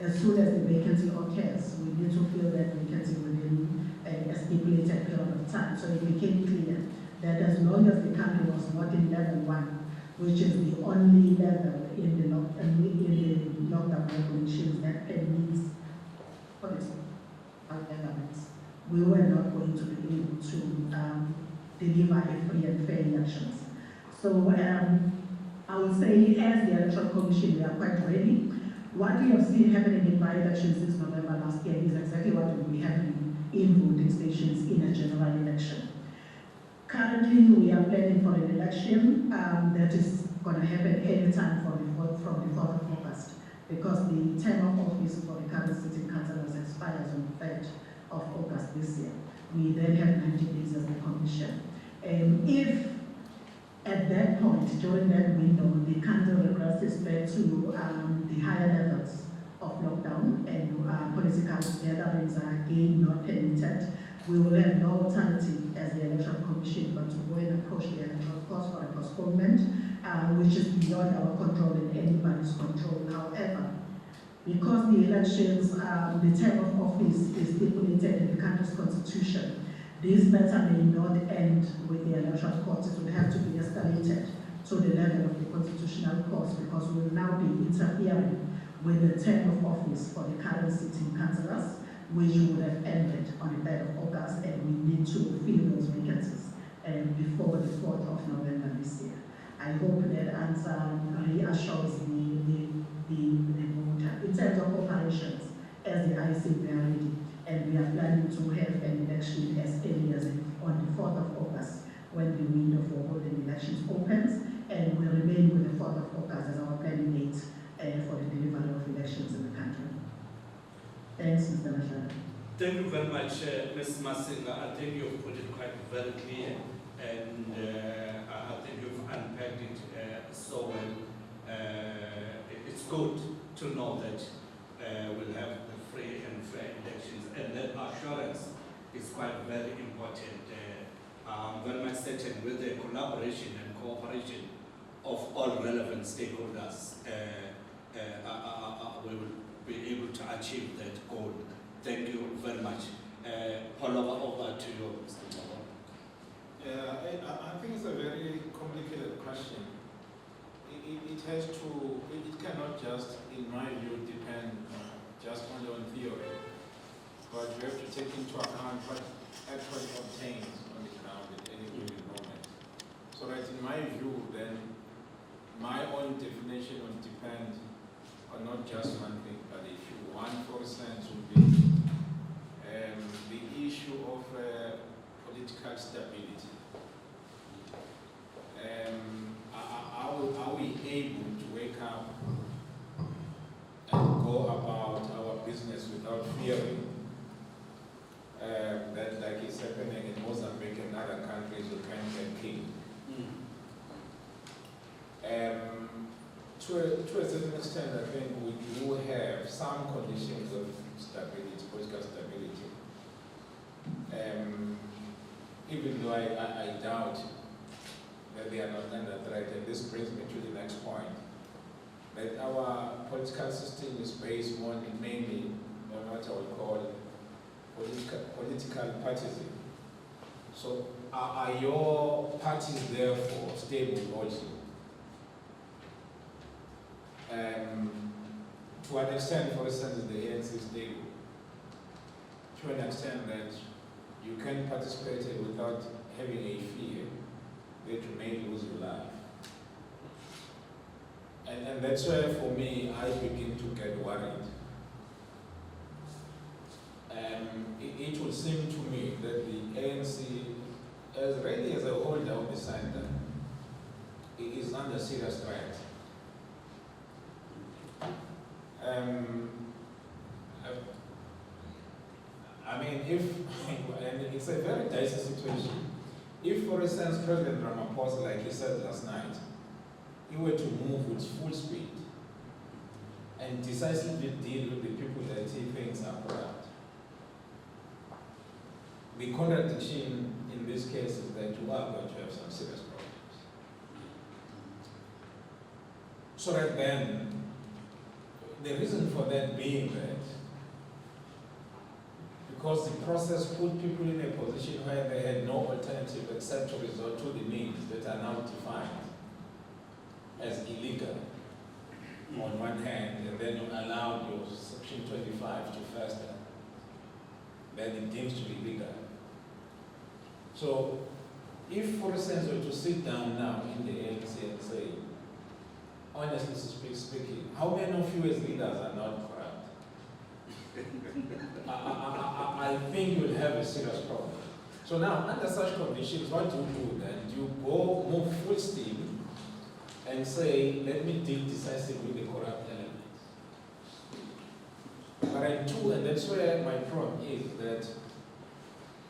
as soon as the vacancy occurs, we need to fill that vacancy within a stipulated period of time. So it became clear that as long as the country was not in level 1, which is the only level in the lockdown regulations that permits political governments, we were not going to be able to deliver a free and fair elections. So I would say as the Electoral Commission, we are quite ready. What we have seen happening in by-elections since November last year is exactly what will be happening in voting stations in a general election. Currently, we are planning for an election that is going to happen anytime from the 4th of August, because the term of office for the current sitting councillors expires on the 3rd of August this year. We then have 90 days as the commission. If at that point, during that window, the country regresses back to the higher levels of lockdown and political gatherings are again not permitted, we will have no alternative as the Electoral Commission but to go and approach the Electoral Court for a postponement, which is beyond our control and anybody's control. However, Because the elections, the term of office is stipulated in the country's constitution, this matter may not end with the electoral court. It would have to be escalated to the level of the constitutional court, because we will now be interfering with the term of office for the current sitting councillors, which would have ended on the 3rd of August, and we need to fill those vacancies before the 4th of November this year. I hope that answer reassures the voter. In terms of operations, as the IEC, we are ready, and we are planning to have an election as early as on the 4th of August, when the window for holding elections opens, and we remain with the 4th of August as our planning date for the delivery of elections in the country. Thanks, Mr. Madlala. Thank you very much, Ms. Masinga. I think you've put it quite very clear, and I think you've unpacked it so well. It's good to know that we'll have the free and fair elections, and that assurance is quite very important. I'm very much certain with the collaboration and cooperation of all relevant stakeholders, we will be able to achieve that goal. Thank you very much. Over to you, Mr. Mabo. I think it's a very complicated question. It cannot just, in my view, depend just only on theory, but we have to take into account what actually obtains on the ground at any given moment. So that in my view, then, my own definition would depend on not just one thing, but the issue. One, for instance, would be the issue of political stability. Are we able to wake up and go about our business without fearing that, like is happening in Mozambique and other countries, you can get killed? To a certain extent, I think we do have some conditions of stability, political stability. Even though I doubt that they are not under threat, and this brings me to the next point, that our political system is based mainly on what I would call political partism. So are your parties therefore stable also? To an extent, for instance, the ANC is stable. To an extent that you can participate without having a fear that you may lose your life. And that's where, for me, I begin to get worried. It would seem to me that the ANC, as really as a holder of the center, it is under serious threat. I mean, and it's a very dicey situation. If, for instance, President Ramaphosa, like he said last night, he were to move with full speed and decisively deal with the people that he thinks are corrupt, the contradiction in this case is that you are going to have some serious problems. So that then, the reason for that being that because the process put people in a position where they had no alternative except to resort to the means that are now defined as illegal on one hand, and then you allow your Section 25 to fester, then it deems to be legal. So, if, for instance, we were to sit down now in the ANC and say, honestly speaking, how many of you as leaders are not corrupt? I think you'll have a serious problem. So now, under such conditions, what do you do then? Do you go move full steam and say, let me deal decisively with the corrupt elements? But I do, and that's where my problem is, that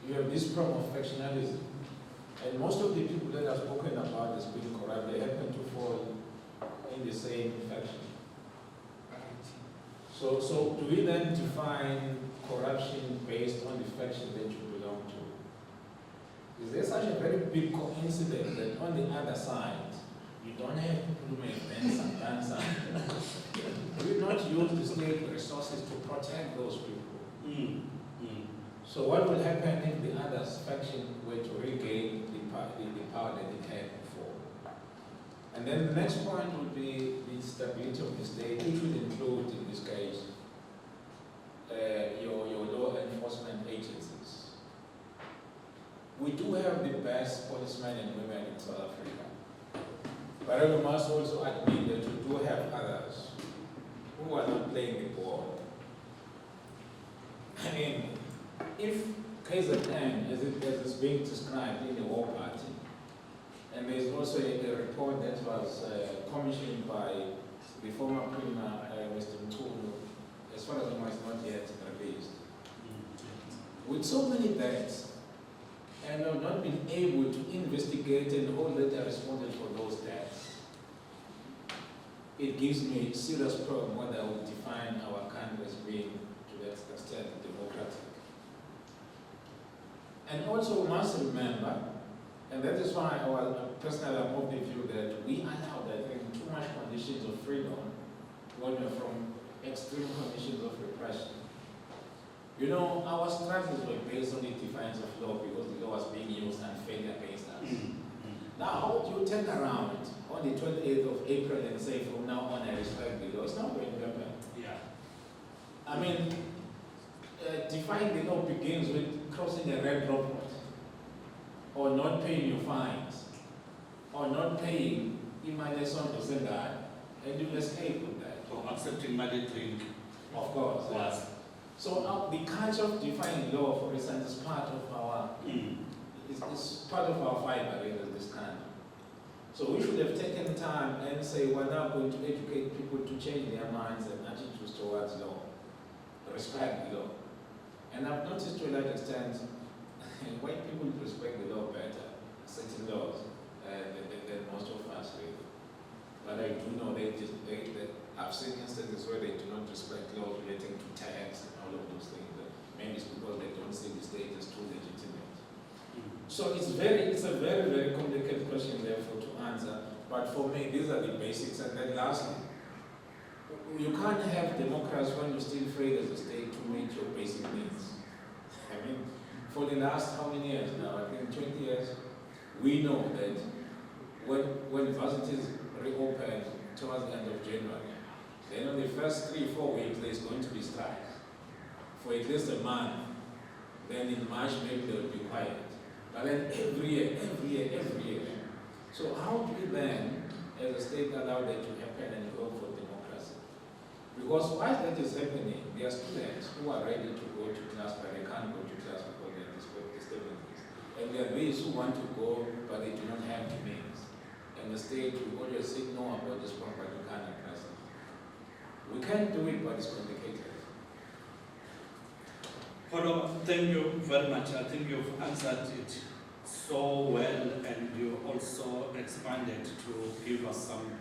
you have this problem of factionalism. And most of the people that are spoken about as being corrupt, they happen to fall in the same faction. So do we then define corruption based on the faction that you belong to? Is there such a very big coincidence that on the other side, you don't have people who may advance and dance? Do we not use the state resources to protect those people. So what will happen if the other faction were to regain the power that it had before? And then the next point would be the stability of the state, which would include, in this case, your law enforcement agencies. We do have the best policemen and women in South Africa. But we must also admit that we do have others who are not playing the ball. I mean, if KZN, as it's being described in the War Party, and there's also a report that was commissioned by the former Premier, Mr. Mkulu, as far as I know, is not yet released. With so many deaths, and have not been able to investigate and hold data responsible for those deaths, it gives me a serious problem whether I would define our country as being, to that extent, democratic. And also, we must remember, and that is why personally I'm of the view that we allow, I think, too much conditions of freedom when we're from extreme conditions of repression. You know, our struggles were based on the defiance of law because the law was being used unfairly against us. Now, how would you turn around on the 28th of April and say, from now on, I respect the law? It's not going to happen. Yeah. I mean, defying the law begins with crossing a red road, or not paying your fines, or not paying immunization to send that, and you escape with that. Or accepting mandatory. Of course. Yes. So the culture of defying law, for instance, is part of our is part of our fiber in this country. So we should have taken time and say we're now going to educate people to change their minds and attitudes towards law, respect the law. And I've noticed to a large extent white people respect the law better, certain laws, than most of us really. But I do know I've seen instances where they do not respect laws relating to tax and all of those things. Maybe it's because they don't see the state as too legitimate. So it's a very, very complicated question therefore to answer. But for me, these are the basics. And then lastly, you can't have democracy when you still afraid as a state to meet your basic needs. I mean, for the last how many years now? I think 20 years, we know that when universities reopen towards the end of January, then in the first 3-4 weeks, there's going to be strikes for at least a month. Then in March, maybe they will be quiet. But then every year. So how do we then, as a state, allow that to happen and go for democracy? Because while that is happening, there are students who are ready to go to class, but they can't go to class because they are disturbing this. And there are those who want to go, but they do not have the means. And the state will always say no about this one, but we can't address it. We can do it, but it's complicated. Polo, thank you very much. I think you've answered it so well, and you also expanded to give us some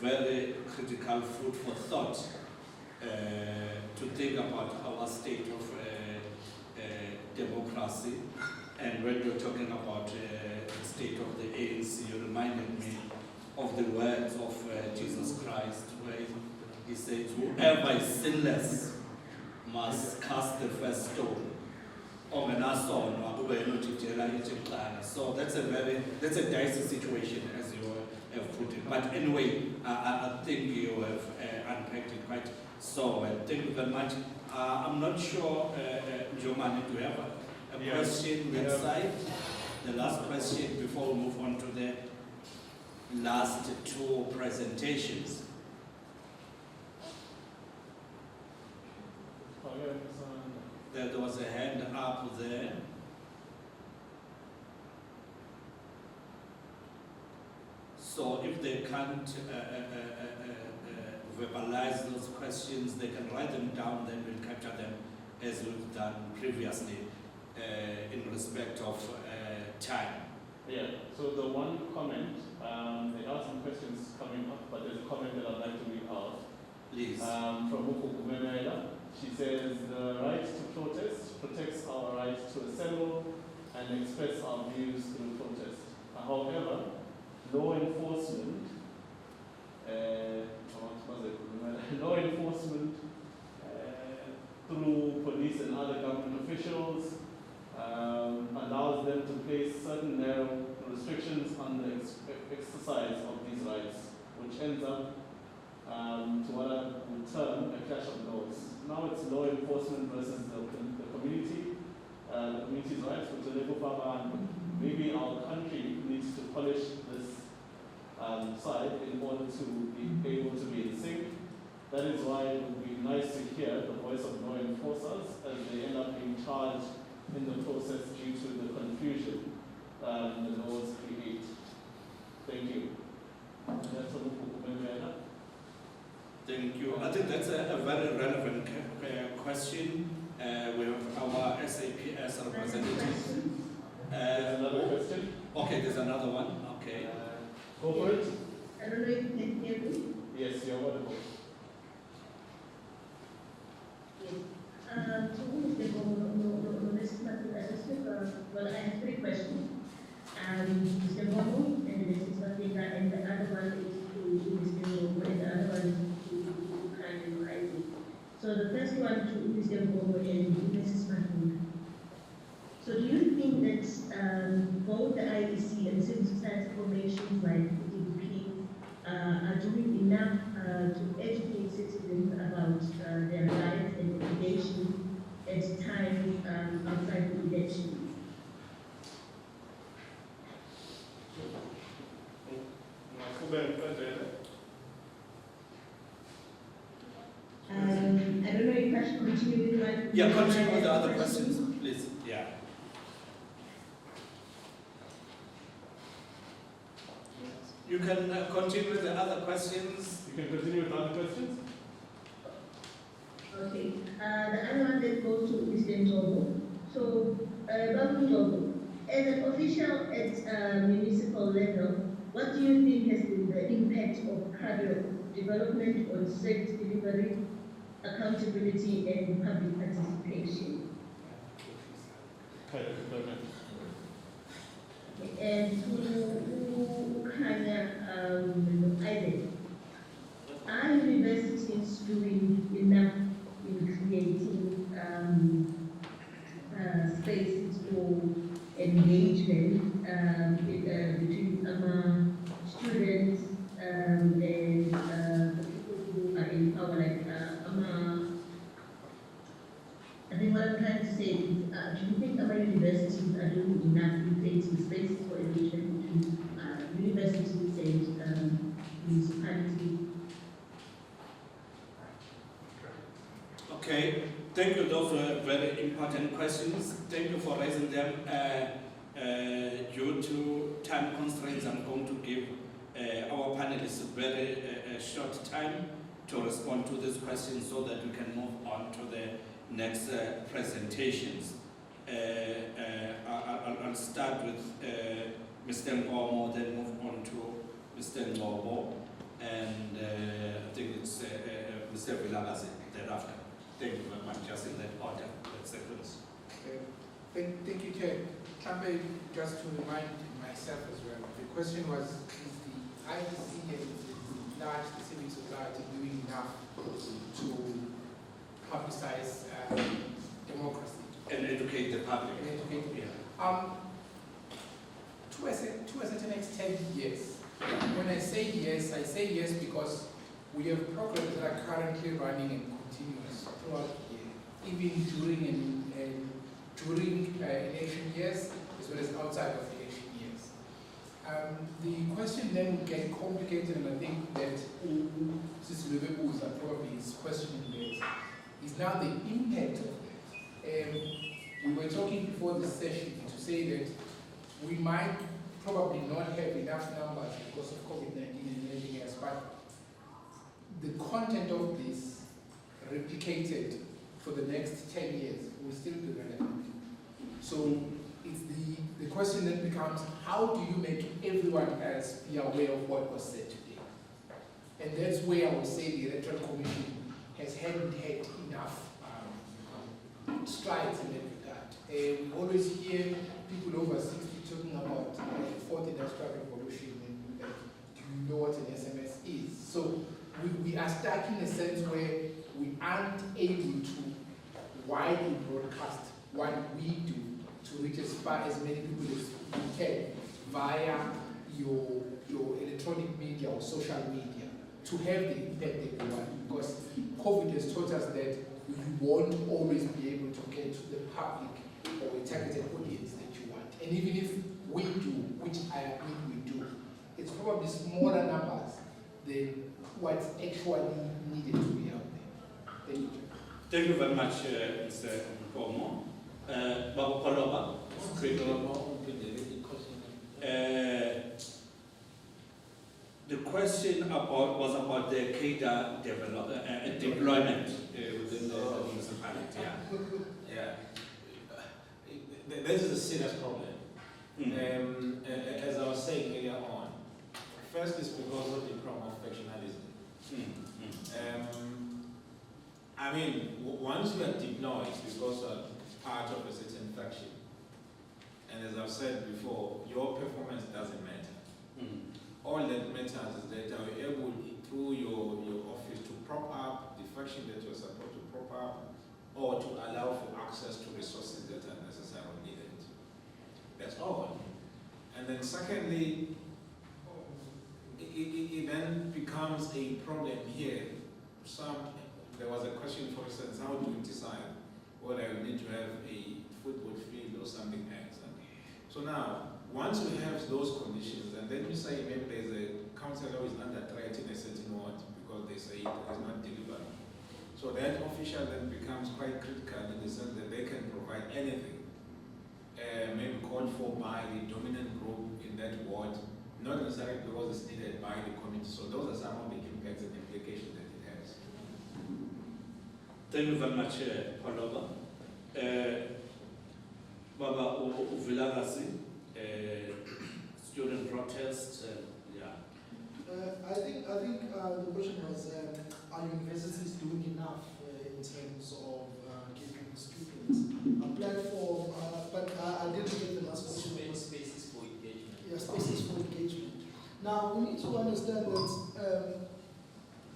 very critical food for thought to think about our state of democracy. And when you're talking about the state of the ANC, you reminded me of the words of Jesus Christ, where he says, whoever is sinless must cast the first stone. So that's a dicey situation, as you have put it. But anyway, I think you have unpacked it quite so well. Thank you very much. I'm not sure, Jomani, do you have a question that side? The last question before we move on to the last two presentations. There was a hand up there. So if they can't verbalize those questions, they can write them down, then we'll capture them as we've done previously in respect of time. Yeah, so the one comment, there are some questions coming up, but there's a comment that I'd like to read out. Please. From Muku Kumemela. She says, the right to protest protects our right to assemble and express our views through protest. However, law enforcement which ends up to what I would term a clash of laws. Now it's law enforcement versus the community's rights, which maybe our country needs to polish this side in order to be able to be in sync. That is why it would be nice to hear the voice of law enforcers as they end up being charged in the process due to the confusion the laws create. Thank you. Thank you. I think that's a very relevant question. We have our SAPS representative. Another question? Okay, there's another one. Okay. Go for it. I don't know if you can hear me. Yes, you're wonderful. Well, I have 3 questions. Mr. Momo, and Mrs. Matinga, and the other one is to Mr. Momo, and the other one is to Karen Isaac. So the first one to Mr. Momo and Mrs. Matinga. So do you think that both the IEC and civil society formations like the DDP are doing enough to educate citizens about their rights and obligations at times outside the election? I don't know if I should continue with my... Yeah, continue with the other questions, please. Yeah. You can continue with the other questions. You can continue with other questions. Okay. The other one that goes to Mr. Njobo. So, Babu Njobo, as an official at municipal level, what do you think has been the impact of cadre development on service delivery, accountability, and public participation? And to Isaac, are universities doing enough in creating spaces for engagement between students and the people who are in power, like I think what I'm trying to say is, do you think our universities are doing enough in creating spaces for engagement between universities and municipalities? Okay, thank you. Those were very important questions. Thank you for raising them. Due to time constraints, I'm going to give our panelists a very short time to respond to these questions so that we can move on to the next presentations. I'll start with Mr. Ngomo, then move on to Mr. Ngobo, and I think it's Mr. Vilakazi thereafter. Thank you very much, just in that order, that sequence. Thank you, Chair. Just to remind myself as well, the question was, is the IEC and the large civil society doing enough to publicize democracy? And educate the public. And educate, to a certain extent, yes. When I say yes because we have programs that are currently running and continuous throughout the year, even during election years, as well as outside of election years. The question then will get complicated, and I think that Sis Lubebuza probably is questioning that, is now the impact of that. We were talking before the session to say that we might probably not have enough numbers because of COVID-19 and everything else, but the content of this replicated for the next 10 years will still be relevant. So it's the question then becomes, how do you make everyone else be aware of what was said today? And that's where I would say the Electoral Commission hadn't had enough strides in that regard. We always hear people over 60 talking about the fourth industrial revolution, and do you know what an SMS is? So we are stuck in a sense where we aren't able to widely broadcast what we do to reach as many people as we can via your electronic media or social media. to have the impact that we want, because COVID has taught us that you won't always be able to get to the public or a targeted audience that you want. And even if we do, which I admit we do, it's probably smaller numbers than what's actually needed to be out there. Thank you. Thank you very much, Mr. Nkomo. Baba Paloba. The question was about the CADA deployment within the municipality. Yeah. This is a serious problem. As I was saying earlier on, first is because of the problem of factionalism. I mean, once you are deployed because you are part of a certain faction, and as I've said before, your performance doesn't matter. All that matters is that you are able, through your office, to prop up the faction that you're supposed to prop up, or to allow for access to resources that are necessarily needed. That's all. And then secondly, it then becomes a problem here. There was a question, for instance, how do you decide whether you need to have a football field or something else? So now, once we have those conditions, and then we say maybe there's a councillor who is under threat in a certain ward because they say it is not delivered. So that official then becomes quite critical in the sense that they can provide anything, maybe called for by the dominant group in that ward, not necessarily because it's needed by the community. So those are some of the impacts and implications that it has. Thank you very much, Paloba. Baba Uvilagasi, student protest, I think the question was, are universities doing enough in terms of giving students a platform? But I didn't get the last question. Spaces for engagement. Yeah, spaces for engagement. Now we need to understand that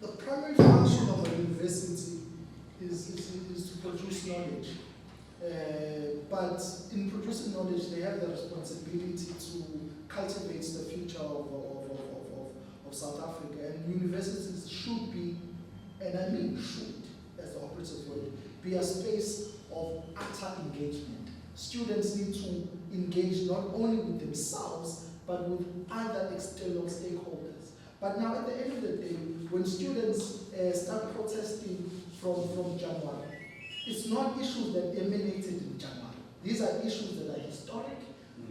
the primary function of a university is to produce knowledge. But in producing knowledge, they have the responsibility to cultivate the future of South Africa. And universities should be, and I mean should, as the operative word, be a space of utter engagement. Students need to engage not only with themselves, but with other external stakeholders. But now at the end of the day, when students start protesting from January, it's not issues that emanated in January. These are issues that are historic,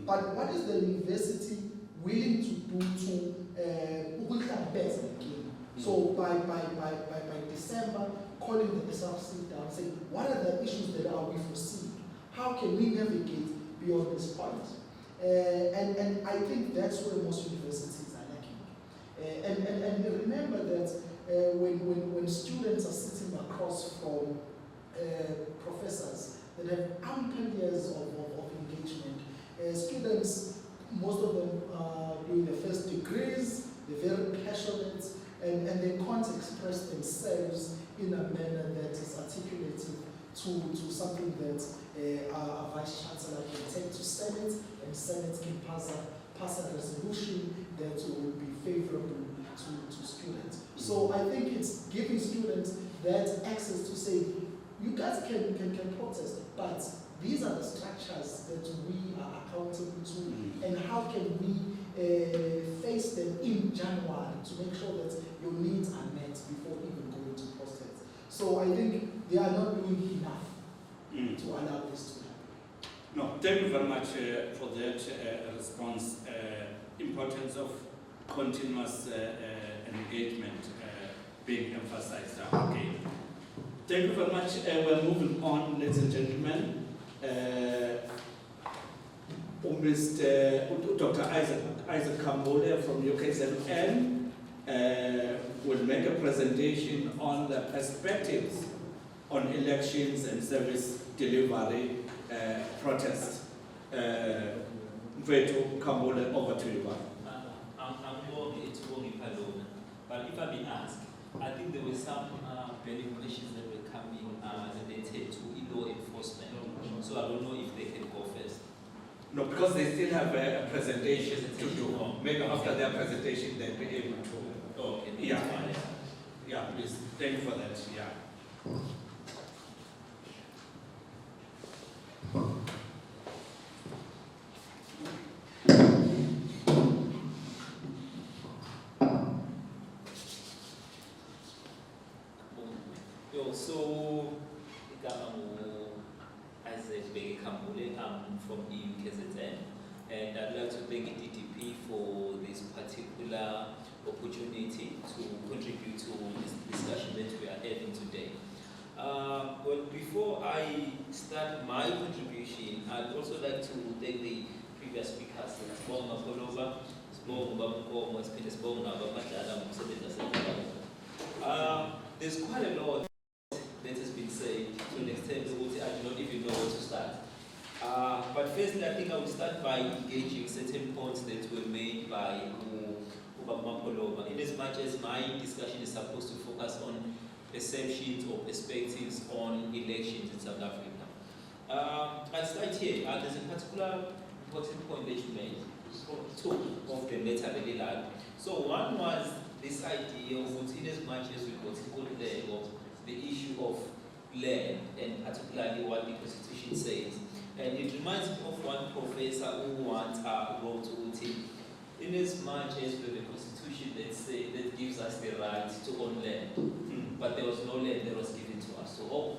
but what is the university willing to do to best again? So by December, calling the SRC down, saying, what are the issues that are we foreseeing? How can we navigate beyond this point? And I think that's where most universities are lacking. And remember that when students are sitting across from professors that have ample years of engagement, students, most of them are doing their first degrees, they're very passionate, and they can't express themselves in a manner that is articulative to something that a vice chancellor can take to Senate, and Senate can pass a resolution that will be favorable to students. So I think it's giving students that access to say, you guys can protest, but these are the structures that we are accountable to, and how can we face them in January to make sure that your needs are met before even going to protest. So I think they are not doing enough to allow this to happen. No, thank you very much for that response. Importance of continuous engagement being emphasized. Okay. Thank you very much. We're moving on, ladies and gentlemen. Dr. Isaac Kambole from UKZN will make a presentation on the perspectives on elections and service delivery protest. Veto Kambole, over to you. But if I be asked, I think there were some regulations that were coming related to law enforcement. So I don't know if they can go first. No, because they still have a presentation to do. Maybe after their presentation they'll be able to. Okay. Yeah. Thank you for that, yeah. So I'm from EUKZN, and I'd like to thank DDP for this particular opportunity to contribute to this discussion that we are having today. Well, before I start my contribution, I'd also like to thank the previous speakers, there's quite a lot that has been said to an extent that I do not even know where to start. But firstly, I think I will start by engaging certain points that were made by Ubamapolova. In as much as my discussion is supposed to focus on perceptions or perspectives on elections in South Africa. I'll start here. There's a particular important point that you made, two of them that I really like. So one was this idea of, in as much as we got there, was the issue of land, and particularly what the Constitution says. And it reminds me of one professor who once wrote to him, in as much as we have a Constitution that gives us the right to own land, but there was no land that was given to us to own.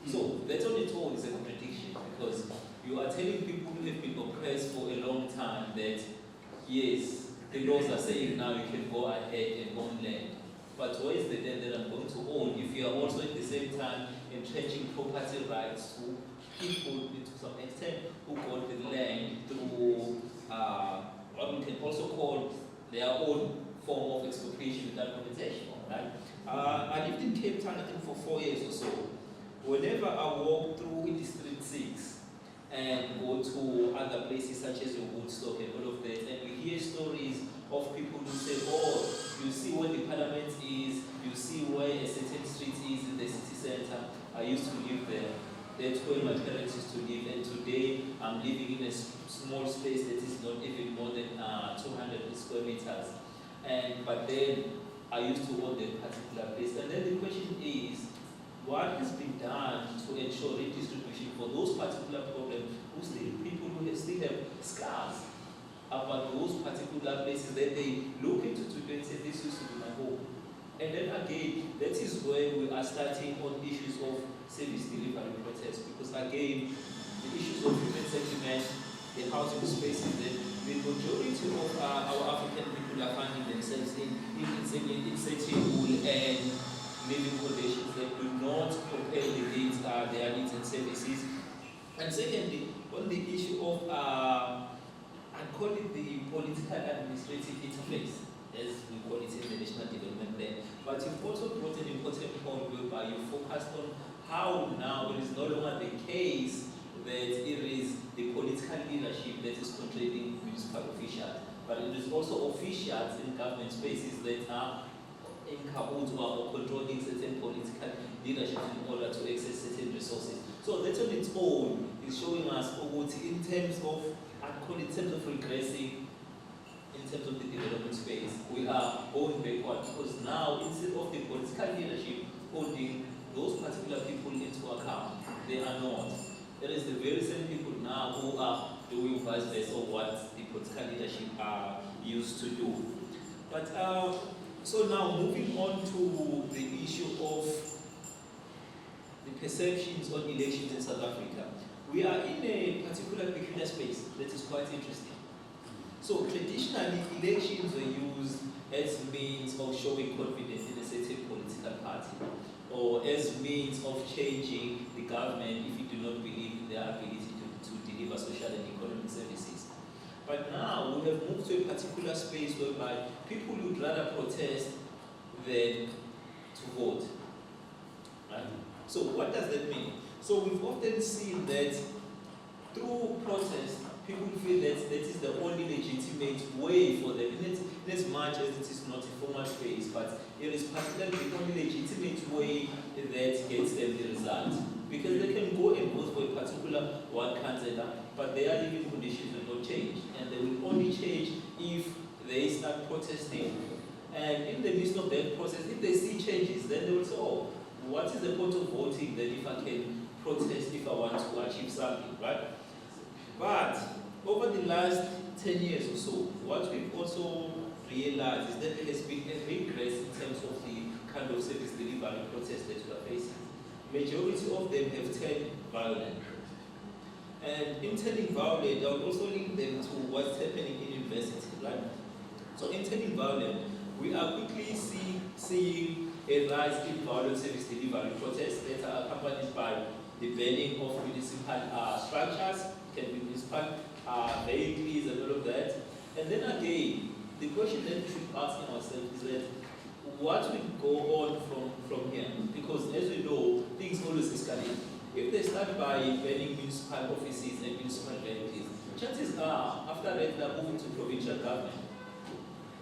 So that on its own is a contradiction, because you are telling people who have been oppressed for a long time that, yes, the laws are saying now you can go ahead and own land. But where is the land that I'm going to own if you are also at the same time entrenching property rights to people to some extent who got the land through what we can also call their own form of expropriation without compensation, right? I lived in Cape Town, I think, for 4 years or so. Whenever I walk through District 6 and go to other places such as your Woodstock and all of that, and we hear stories of people who say, oh, you see where the parliament is, you see where a certain street is in the city center. I used to live there. That's where my parents used to live, and today I'm living in a small space that is not even more than 200 square meters. But then I used to own that particular place. And then the question is, what has been done to ensure redistribution for those particular problems, people who still have scars about those particular places that they look into today and say, this used to be my home. And then again, that is where we are starting on issues of service delivery protest, because again, the issues of human settlement, the housing spaces, the majority of our African people are finding themselves in certain wool and living conditions that do not compare the needs, their needs and services. And secondly, on the issue of, I call it the political administrative interface, as we call it in the National Development Plan. But you've also brought an important point whereby you focused on how now it is no longer the case that it is the political leadership that is controlling municipal officials, but it is also officials in government spaces that are in cahoots or controlling certain political leadership in order to access certain resources. So that on its own is showing us in terms of, I call it in terms of regressing, in terms of the development space, we are going backward, because now instead of the political leadership holding those particular people into account, they are not. There is the very same people now who are doing vice versa of what the political leadership used to do. But so now moving on to the issue of the perceptions on elections in South Africa. We are in a particular peculiar space that is quite interesting. So traditionally, elections were used as means of showing confidence in a certain political party, or as means of changing the government if you do not believe in their ability to deliver social and economic services. But now we have moved to a particular space whereby people would rather protest than to vote. Right? So what does that mean? So we've often seen that through protest, people feel that that is the only legitimate way for them, in as much as it is not a formal space, but it is particularly the only legitimate way that gets them the result. Because they can go and vote for a particular one candidate, but their living conditions will not change, and they will only change if they start protesting And in the midst of that process, if they see changes, then they will say, oh, what is the point of voting then if I can protest if I want to achieve something, right? But over the last 10 years or so, what we've also realized is that there has been a regress in terms of the kind of service delivery protests that we are facing. Majority of them have turned violent. And in turning violent, I would also link them to what's happening in university, right? So in turning violent, we are quickly seeing a rise in violent service delivery protests that are accompanied by the banning of municipal structures, can be municipal vehicles and all of that. And then again, the question that we should ask ourselves is that what will go on from here? Because as we know, things always escalate. If they start by banning municipal offices and municipal vehicles, chances are, after that, they're moving to provincial government.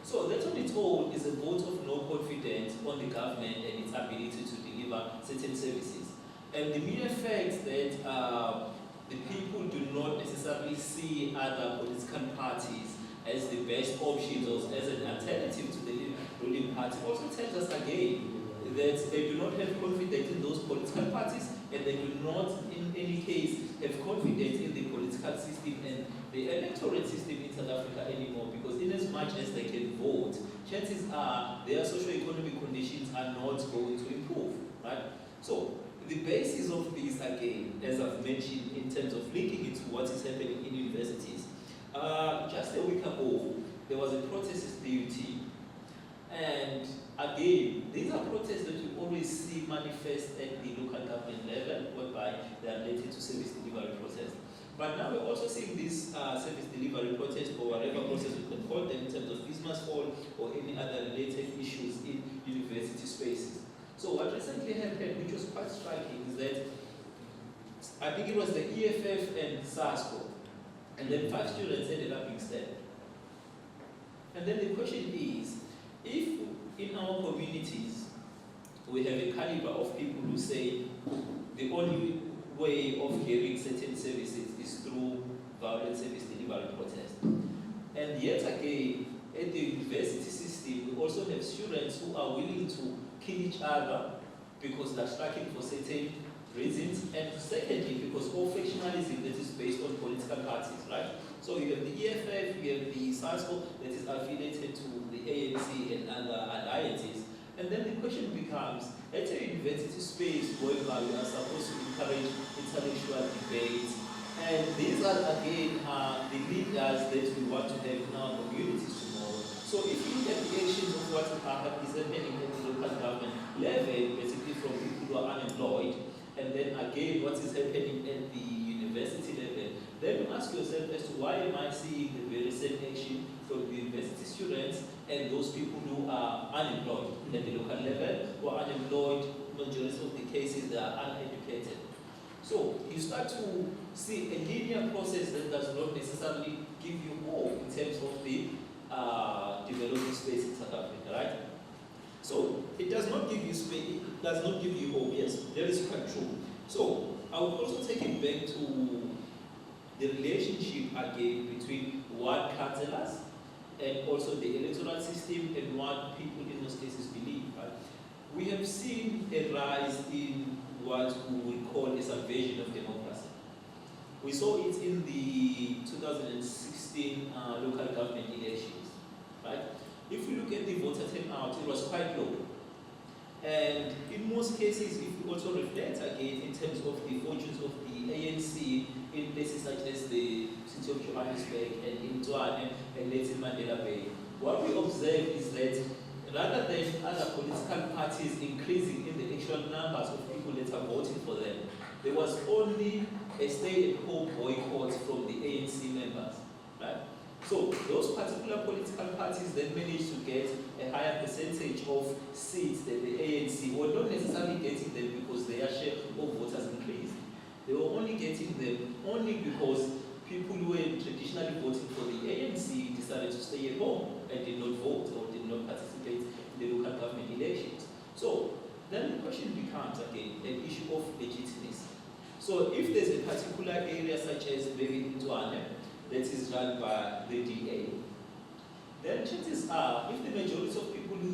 So that on its own is a vote of no confidence on the government and its ability to deliver certain services. And the mere fact that the people do not necessarily see other political parties as the best options or as an alternative to the ruling party also tells us again that they do not have confidence in those political parties, and they do not, in any case, have confidence in the political system and the electoral system in South Africa anymore, because in as much as they can vote, chances are their socio-economic conditions are not going to improve, right? So, the basis of this, again, as I've mentioned, in terms of linking it to what is happening in universities, just a week ago, there was a protest at the UT, and again, these are protests that you always see manifest at the local government level, whereby they are related to service delivery process. But now we're also seeing this service delivery protest, or whatever process we can call them, in terms of Christmas fall or any other related issues in university spaces. So what recently happened, which was quite striking, is that I think it was the EFF and SASCO, and then 5 students ended up being stabbed. And then the question is, if in our communities we have a caliber of people who say the only way of getting certain services is through violent service delivery protest, and yet again, at the university system, we also have students who are willing to kill each other because they're striking for certain reasons, and secondly, because of factionalism that is based on political parties, right? So you have the EFF, you have the SASCO that is affiliated to the ANC and other alliances, and then the question becomes, at a university space whereby we are supposed to encourage intellectual debates, and these are again the leaders that we want to have in our communities tomorrow. So if you look at the actions of what is happening at the local government level, basically from people who are unemployed, and then again what is happening at the university level, then you ask yourself as to why am I seeing the very same action from the university students and those people who are unemployed at the local level, who are unemployed, majority of the cases they are uneducated. So you start to see a linear process that does not necessarily give you hope in terms of the developing space in South Africa, right? So it does not give you space, it does not give you hope, yes, that is quite true. So I would also take it back to the relationship again between ward councillors and also the electoral system and what people in those cases believe, right? We have seen a rise in what we would call a subversion of democracy. We saw it in the 2016 local government elections, right? If we look at the voter turnout, it was quite low. And in most cases, if we also reflect again in terms of the fortunes of the ANC in places such as the city of Johannesburg and in Tshwane and Nelson Mandela Bay, what we observe is that rather than other political parties increasing in the actual numbers of people that are voting for them, there was only a stay-at-home boycott from the ANC members, right? So those particular political parties then managed to get a higher percentage of seats than the ANC, were not necessarily getting them because their share of voters increased. They were only getting them only because people who were traditionally voting for the ANC decided to stay at home and did not vote or did not participate in the local government elections. So then the question becomes again an issue of legitimacy. So if there's a particular area such as maybe in Tshwane that is run by the DA, then chances are, if the majority of people who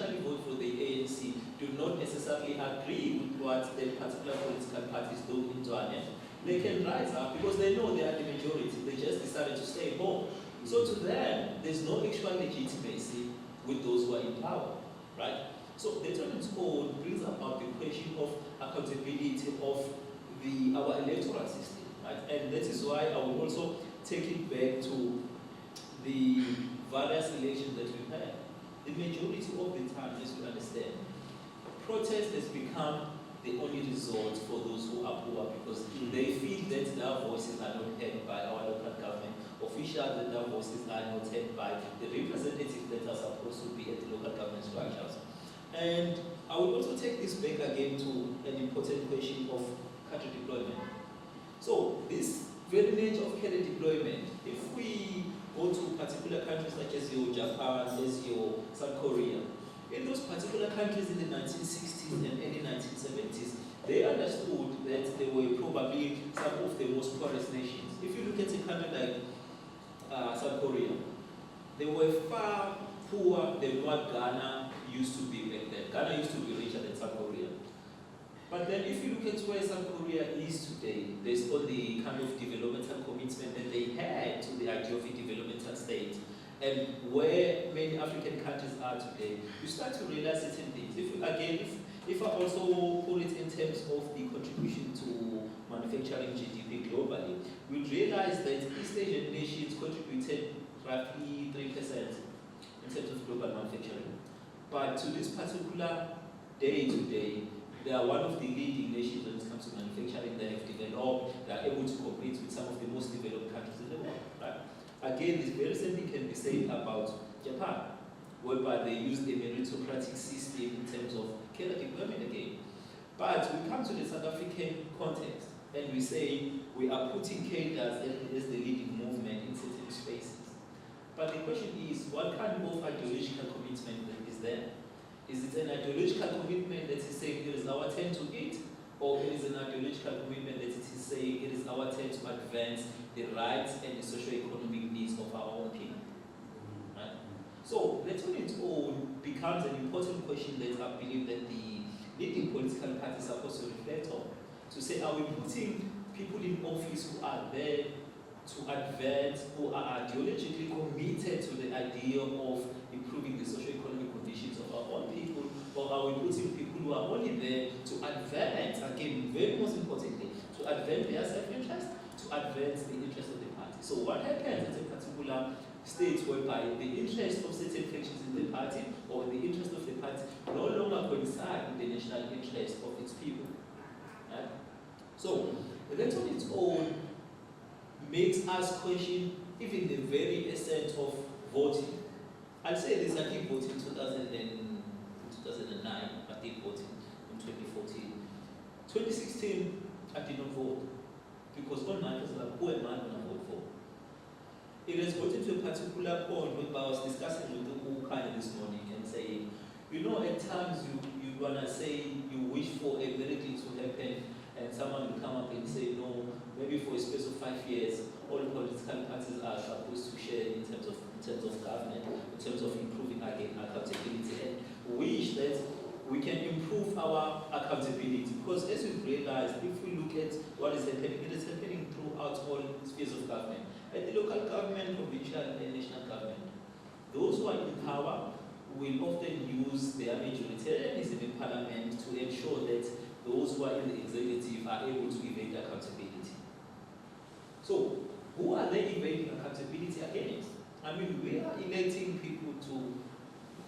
intentionally vote for the ANC do not necessarily agree with what the particular political party is doing in Johannesburg, they can rise up because they know they are the majority. They just decided to stay home. So to them, there's no actual legitimacy with those who are in power, right? So the Electoral Code brings about the question of accountability of our electoral system, right? And that is why I will also take it back to the various elections that we've had. The majority of the time, as you understand, protest has become the only resort for those who are poor because they feel that their voices are not heard by our local government officials, that their voices are not heard by the representatives that are supposed to be at the local government structures. And I will also take this back again to an important question of cadre deployment. So this very nature of cadre deployment, if we go to particular countries such as your Japan, as your South Korea, in those particular countries in the 1960s and early 1970s, they understood that they were probably some of the most poorest nations. If you look at a country like South Korea, they were far poorer than what Ghana used to be back then. Ghana used to be richer than South Korea. But then if you look at where South Korea is today, based on the kind of developmental commitment that they had to the idea of a developmental state, and where many African countries are today, you start to realize certain things. If I also put it in terms of the contribution to manufacturing GDP globally, we realize that East Asian nations contributed roughly 3% in terms of global manufacturing. But to this particular day today, they are one of the leading nations when it comes to manufacturing. They have developed, they are able to compete with some of the most developed countries in the world. Right? Again, this very same thing can be said about Japan, whereby they use a meritocratic system in terms of cadre deployment again. But we come to the South African context and we say we are putting cadres as the leading movement in certain spaces. But the question is, what kind of ideological commitment is there? Is it an ideological commitment that is saying it is our turn to eat? Or it is an ideological commitment that it is saying it is our turn to advance the rights and the socio-economic needs of our own people? Right? So, that on its own becomes an important question that I believe that the leading political parties are supposed to reflect on. To say, are we putting people in office who are there to advance, who are ideologically committed to the idea of improving the socio-economic conditions of our own people, or are we putting people who are only there to advance, again, very most importantly, to advance their self-interest, to advance the interest of the party? So what happens at a particular state whereby the interest of certain factions in the party or the interest of the party no longer coincide with the national interest of its people? Right? So that on its own makes us question even the very essence of voting. I'd say this, I did vote in 2009, I did vote in 2014. 2016, I did not vote because all my people are who am I going to vote for? It has gotten to a particular point where I was discussing with the Ukanya this morning and saying, you know, at times you want to say you wish for a miracle to happen and someone will come up and say, no, maybe for a space of 5 years, all political parties are supposed to share in terms of government, in terms of improving again accountability, and wish that we can improve our accountability. Because as we've realized, if we look at what is happening, it is happening throughout all spheres of government. At the local government, provincial and national government, those who are in power will often use their majoritarianism in parliament to ensure that those who are in the executive are able to evade accountability. So, who are they evading accountability against? I mean, we are electing people to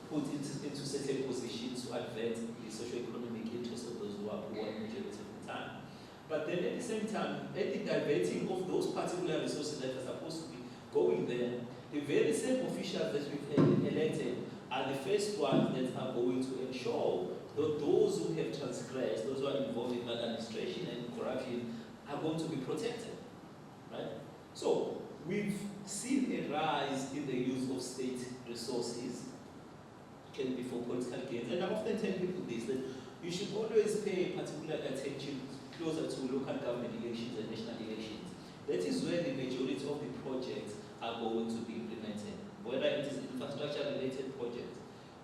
put into certain positions to advance the socio-economic interests of those who are poor majority of the time. But then at the same time, at the diverting of those particular resources that are supposed to be going there, the very same officials that we've elected are the first ones that are going to ensure that those who have transgressed, those who are involved in administration and corruption, are going to be protected, right? So we've seen a rise in the use of state resources, can be for political gains, and I often tell people this, that you should always pay particular attention closer to local government elections and national elections. That is where the majority of the projects are going to be implemented, whether it is infrastructure-related projects,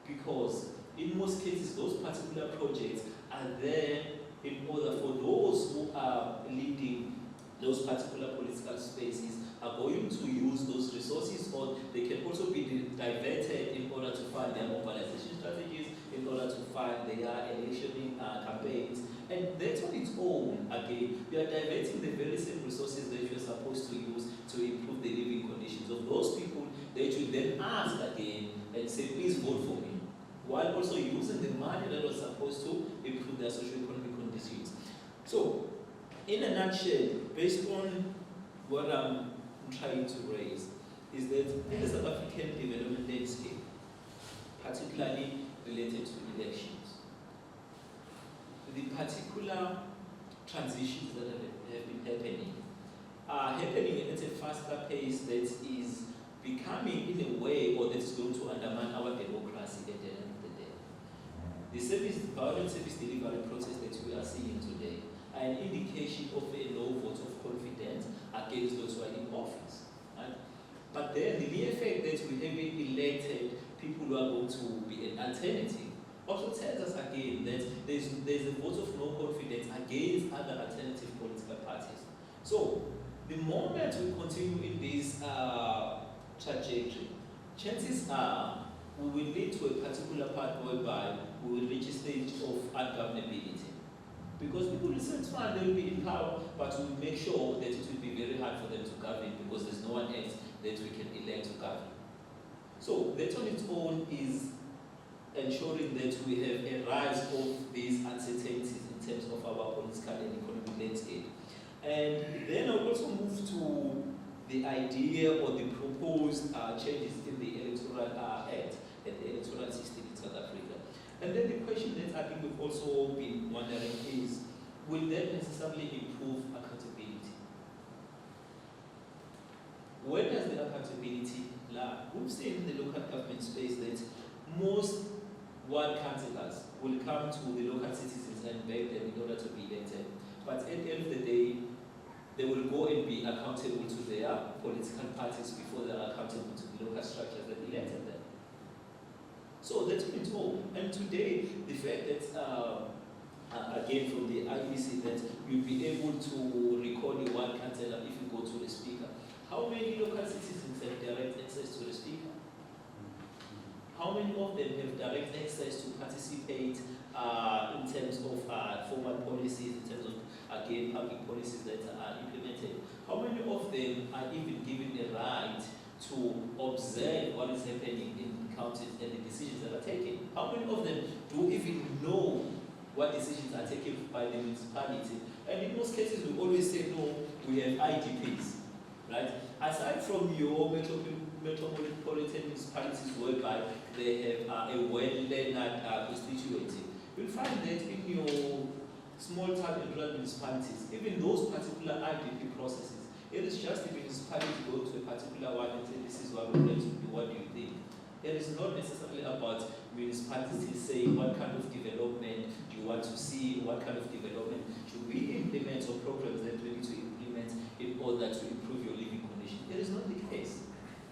because in most cases, those particular projects are there in order for those who are leading those particular political spaces are going to use those resources, or they can also be diverted in order to fund their mobilization strategies, in order to fund their election campaigns. And that's on its own, again, we are diverting the very same resources that you're supposed to use to improve the living conditions of those people that you then ask again and say, please vote for me, while also using the money that was supposed to improve their socio-economic conditions. So, in a nutshell, based on what I'm trying to raise, is that in the South African development landscape, particularly related to elections, the particular transitions that have been happening are happening at a faster pace that is becoming in a way, or that is going to undermine our democracy at the end of the day. The violent service delivery process that we are seeing today are an indication of a low vote of confidence against those who are in office. Right? But then the mere fact that we haven't elected people who are going to be an alternative also tells us again that there's a vote of no confidence against other alternative political parties. So the moment we continue in this trajectory, chances are we will lead to a particular part whereby we will reach a stage of ungovernability. Because people will say it's fine, they will be in power, but we will make sure that it will be very hard for them to govern because there's no one else that we can elect to govern. So that on its own is ensuring that we have a rise of these uncertainties in terms of our political and economic landscape. And then I'll also move to the idea or the proposed changes in the Electoral Act and the electoral system in South Africa. And then the question that I think we've also been wondering is, will that necessarily improve accountability? Where does the accountability lie? We've seen in the local government space that most ward councillors will come to the local citizens and beg them in order to be elected. But at the end of the day, they will go and be accountable to their political parties before they are accountable to the local structures that elected them. So that's what it's all. And today, the fact that, again from the IEC, that you'll be able to record your ward councillor if you go to the speaker. How many local citizens have direct access to the speaker? How many of them have direct access to participate in terms of formal policies, in terms of, again, public policies that are implemented? How many of them are even given the right to observe what is happening in counties and the decisions that are taken? How many of them do even know what decisions are taken by the municipality? And in most cases, we always say, no, we have IDPs, right? Aside from your metropolitan municipalities whereby they have a well-learned constituency, you'll find that in your small town and rural municipalities, even those particular IDP processes, it is just the municipality going to a particular one and say, this is what we're going to do, what do you think? It is not necessarily about municipalities saying what kind of development do you want to see, what kind of development should we implement, or programs that we need to implement in order to improve your living condition. It is not the case.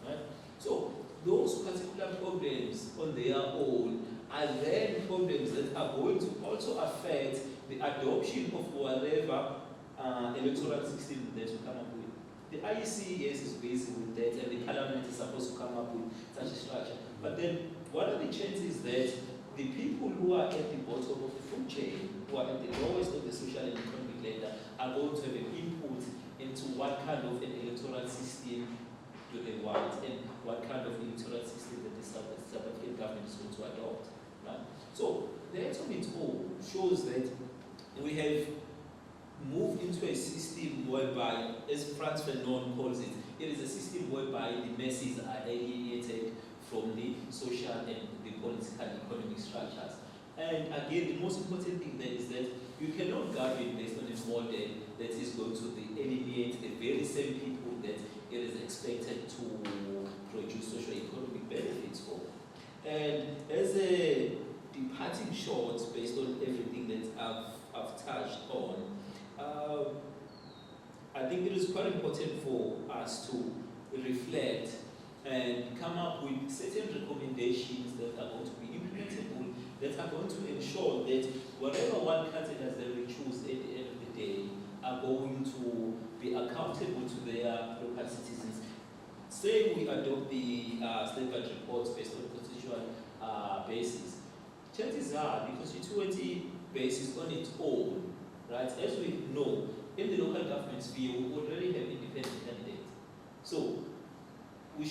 Right? So those particular problems on their own are then problems that are going to also affect the adoption of whatever electoral system that we come up with. The IEC, yes, is busy with that, and the parliament is supposed to come up with such a structure. But then, what are the chances that the people who are at the bottom of the food chain, who are at the lowest of the social and economic ladder, are going to have an input into what kind of an electoral system do they want, and what kind of electoral system that the South African government is going to adopt. Right? So, that on its own shows that we have moved into a system whereby, as Frantz Fanon calls it, it is a system whereby the masses are alienated from the social and the political economic structures. And again, the most important thing there is that you cannot govern based on a model that is going to alienate the very same people that it is expected to produce social economic benefits for. And as a departing shot, based on everything that I've touched on, I think it is quite important for us to reflect and come up with certain recommendations that are going to be implementable, that are going to ensure that whatever one candidate they will choose at the end of the day are going to be accountable to their local citizens. Say we adopt the statement reports based on constitutional basis. Chances are the constituency basis on its own, right? As we know, in the local government sphere, we already have independent candidates. So we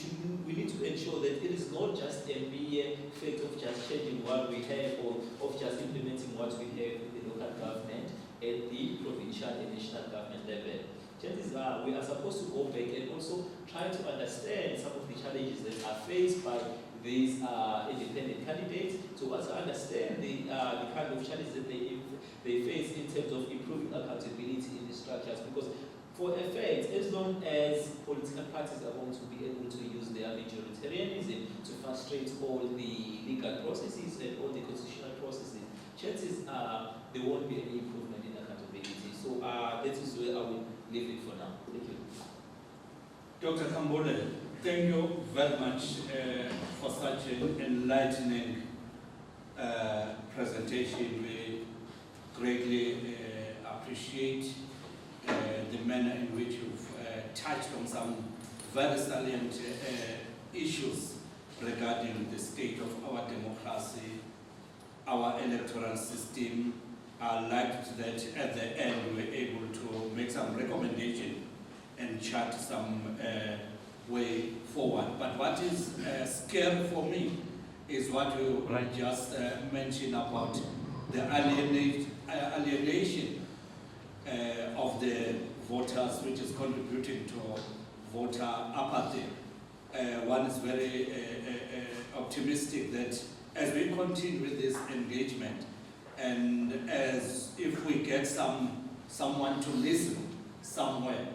need to ensure that it is not just a mere fact of just changing what we have or of just implementing what we have in the local government at the provincial and national government level. Chances are we are supposed to go back and also try to understand some of the challenges that are faced by these independent candidates, to also understand the kind of challenges that they face in terms of improving accountability in the structures. Because for a fact, as long as political parties are going to be able to use their majoritarianism to frustrate all the legal processes and all the constitutional processes, chances are there won't be any improvement in accountability. So that is where I will leave it for now. Thank you. Dr. Kambole, thank you very much for such an enlightening presentation. We greatly appreciate the manner in which you've touched on some very salient issues regarding the state of our democracy, our electoral system. I liked that at the end we were able to make some recommendation and chart some way forward. But what is scary for me is what you just mentioned about the alienation of the voters, which is contributing to voter apathy. One is very optimistic that as we continue with this engagement, and as if we get someone to listen somewhere,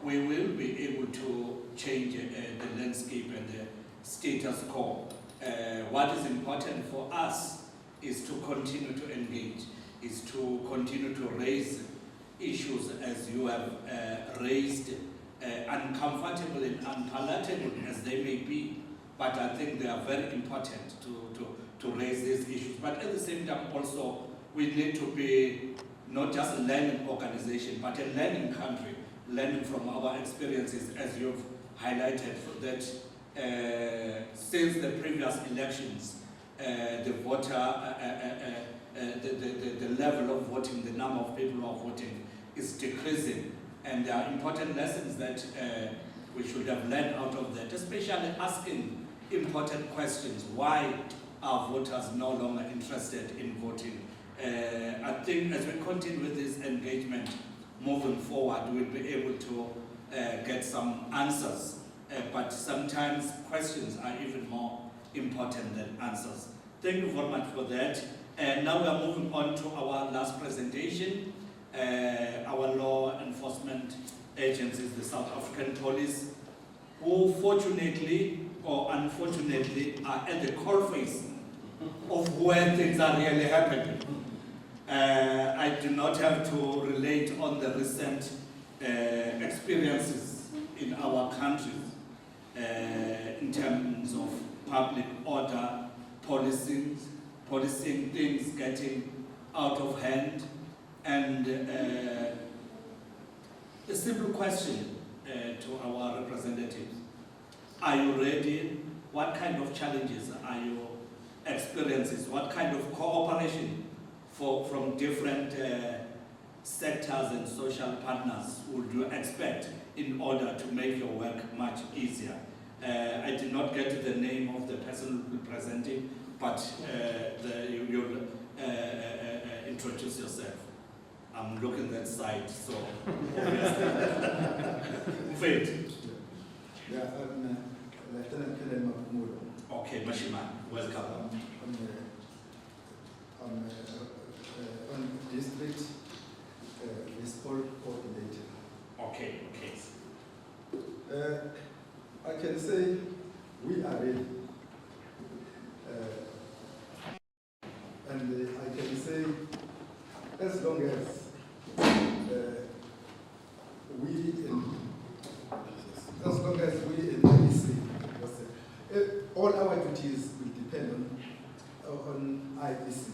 we will be able to change the landscape and the status quo. What is important for us is to continue to engage, is to continue to raise issues as you have raised, uncomfortable and unpalatable as they may be, but I think they are very important to raise these issues. But at the same time also, we need to be not just a learning organization, but a learning country, learning from our experiences, as you've highlighted, that since the previous elections, the voter, the level of voting, the number of people who are voting is decreasing. And there are important lessons that we should have learned out of that, especially asking important questions. Why are voters no longer interested in voting? I think as we continue with this engagement moving forward, we'll be able to get some answers. But sometimes questions are even more important than answers. Thank you very much for that. And now we are moving on to our last presentation. Our law enforcement agencies, the South African Police, who fortunately or unfortunately are at the coalface of where things are really happening. I do not have to relate on the recent experiences in our country in terms of public order, policing things getting out of hand. And a simple question to our representatives. Are you ready? What kind of challenges are your experiences? What kind of cooperation from different sectors and social partners would you expect in order to make your work much easier? I did not get the name of the person who will be presenting, but you'll introduce yourself. I'm looking that side, so obviously. Wait. Yeah, I'm Lieutenant Colonel Makumulo. Okay, Mashima, welcome. I'm on district sport coordinator. Okay, okay. I can say we are ready. And I can say as long as we in IEC, all our duties will depend on on IEC.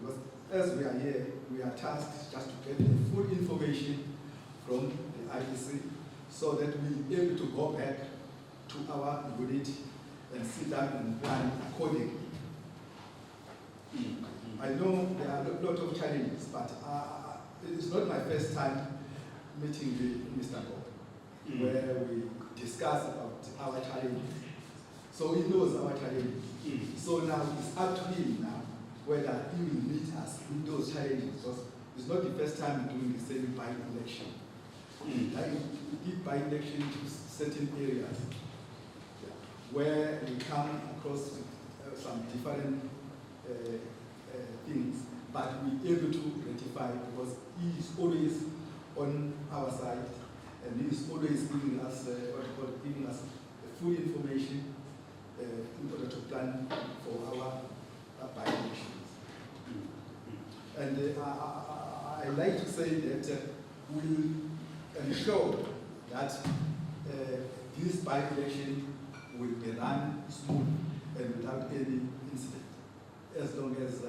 Because as we are here, we are tasked just to get the full information from the IEC so that we'll be able to go back to our unit and sit down and plan accordingly. I know there are a lot of challenges, but it's not my first time meeting with Mr. Bob, where we discuss about our challenges. So he knows our challenges. So now it's up to him now whether he will meet us with those challenges. Because it's not the first time we're doing the same by-election. Like we did by-election to certain areas where we come across some different things, but we're able to rectify because he is always on our side and he is always giving us giving us full information in order to plan for our by-elections. And I like to say that we'll ensure that this by-election will be run smooth and without any incident, as long as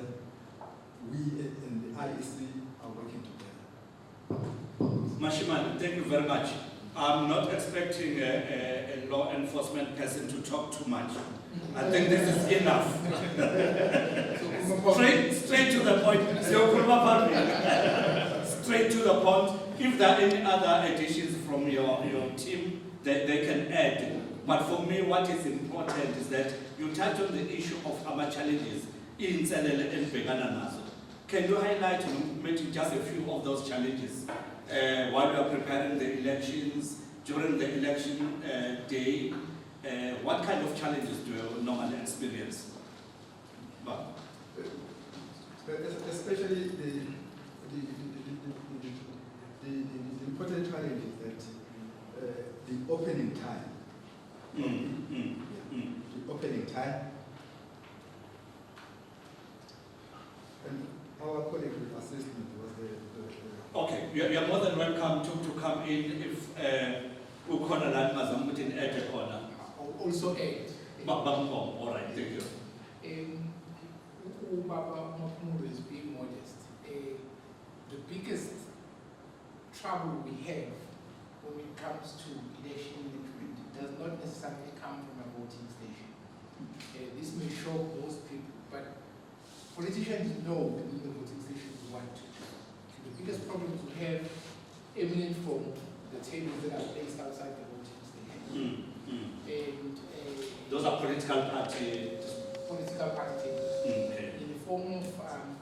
we and the IEC are working together. Mashiman, thank you very much. I'm not expecting a law enforcement person to talk too much. I think this is enough. Straight to the point. Straight to the point. If there are any other additions from your team, they can add. But for me, what is important is that you touch on the issue of our challenges in Selele and Begana. Can you highlight maybe just a few of those challenges while you are preparing the elections, during the election day? What kind of challenges do you normally experience? Especially the important challenge is that the opening time. The opening time. And our colleague with assessment was the Okay, you're more than welcome to come in if Ukona Land Mazamutin add a corner. Also add. All right, thank you. Baba Mapundo is being modest. The biggest trouble we have when it comes to election management does not necessarily come from a voting station. This may shock most people, but politicians know that in the voting station what to do. The biggest problems we have emanate from the tables that are placed outside the voting station. And those are political party tables. In the form of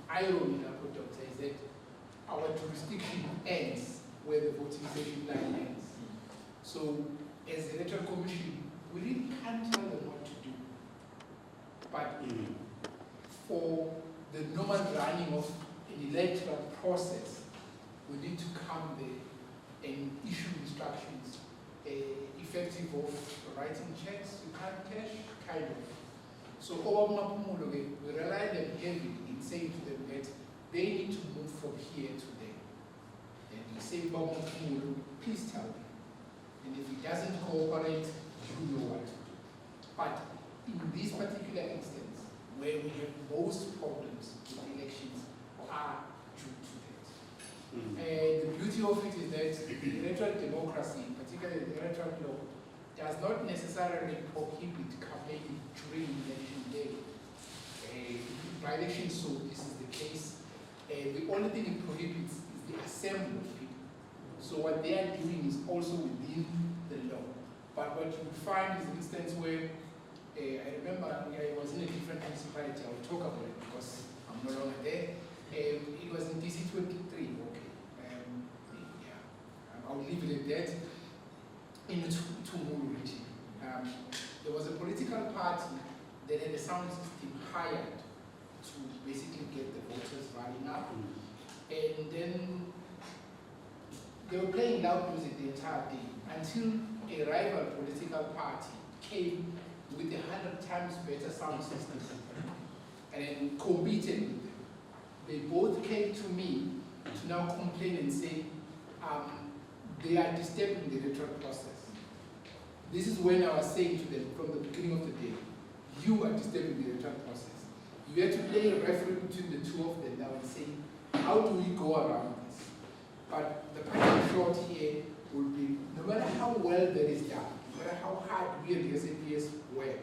irony, Doctor, is that our jurisdiction ends where the voting station line ends. So, as the Electoral Commission, we really can't tell them what to do. But for the normal running of an electoral process, we need to come there and issue instructions effective of writing checks, you can't cash, kind of. So we rely them heavily in saying to them that they need to move from here to there. And we say, please tell me. And if he doesn't cooperate, you know what to do. But in this particular instance, where we have most problems with elections are due to that. And the beauty of it is that the electoral democracy, particularly the electoral law, does not necessarily prohibit campaigning during election day. By election, so this is the case. The only thing it prohibits is the assembly of people. So what they are doing is also within the law. But what you find is an instance where, I remember I was in a different municipality, I will talk about it because I'm no longer there. It was in DC 23, okay. Yeah, I'll leave it at that. In Tumulu region, there was a political party that had a sound system hired to basically get the voters running up. And then they were playing loud music the entire day until a rival political party came with 100 times better sound system and competed with them. They both came to me to now complain and say they are disturbing the electoral process. This is when I was saying to them from the beginning of the day, you are disturbing the electoral process. You have to play a referee between the two of them now and say, how do we go around this? But the parting short here would be, no matter how well that is done, no matter how hard we at the SAPS work,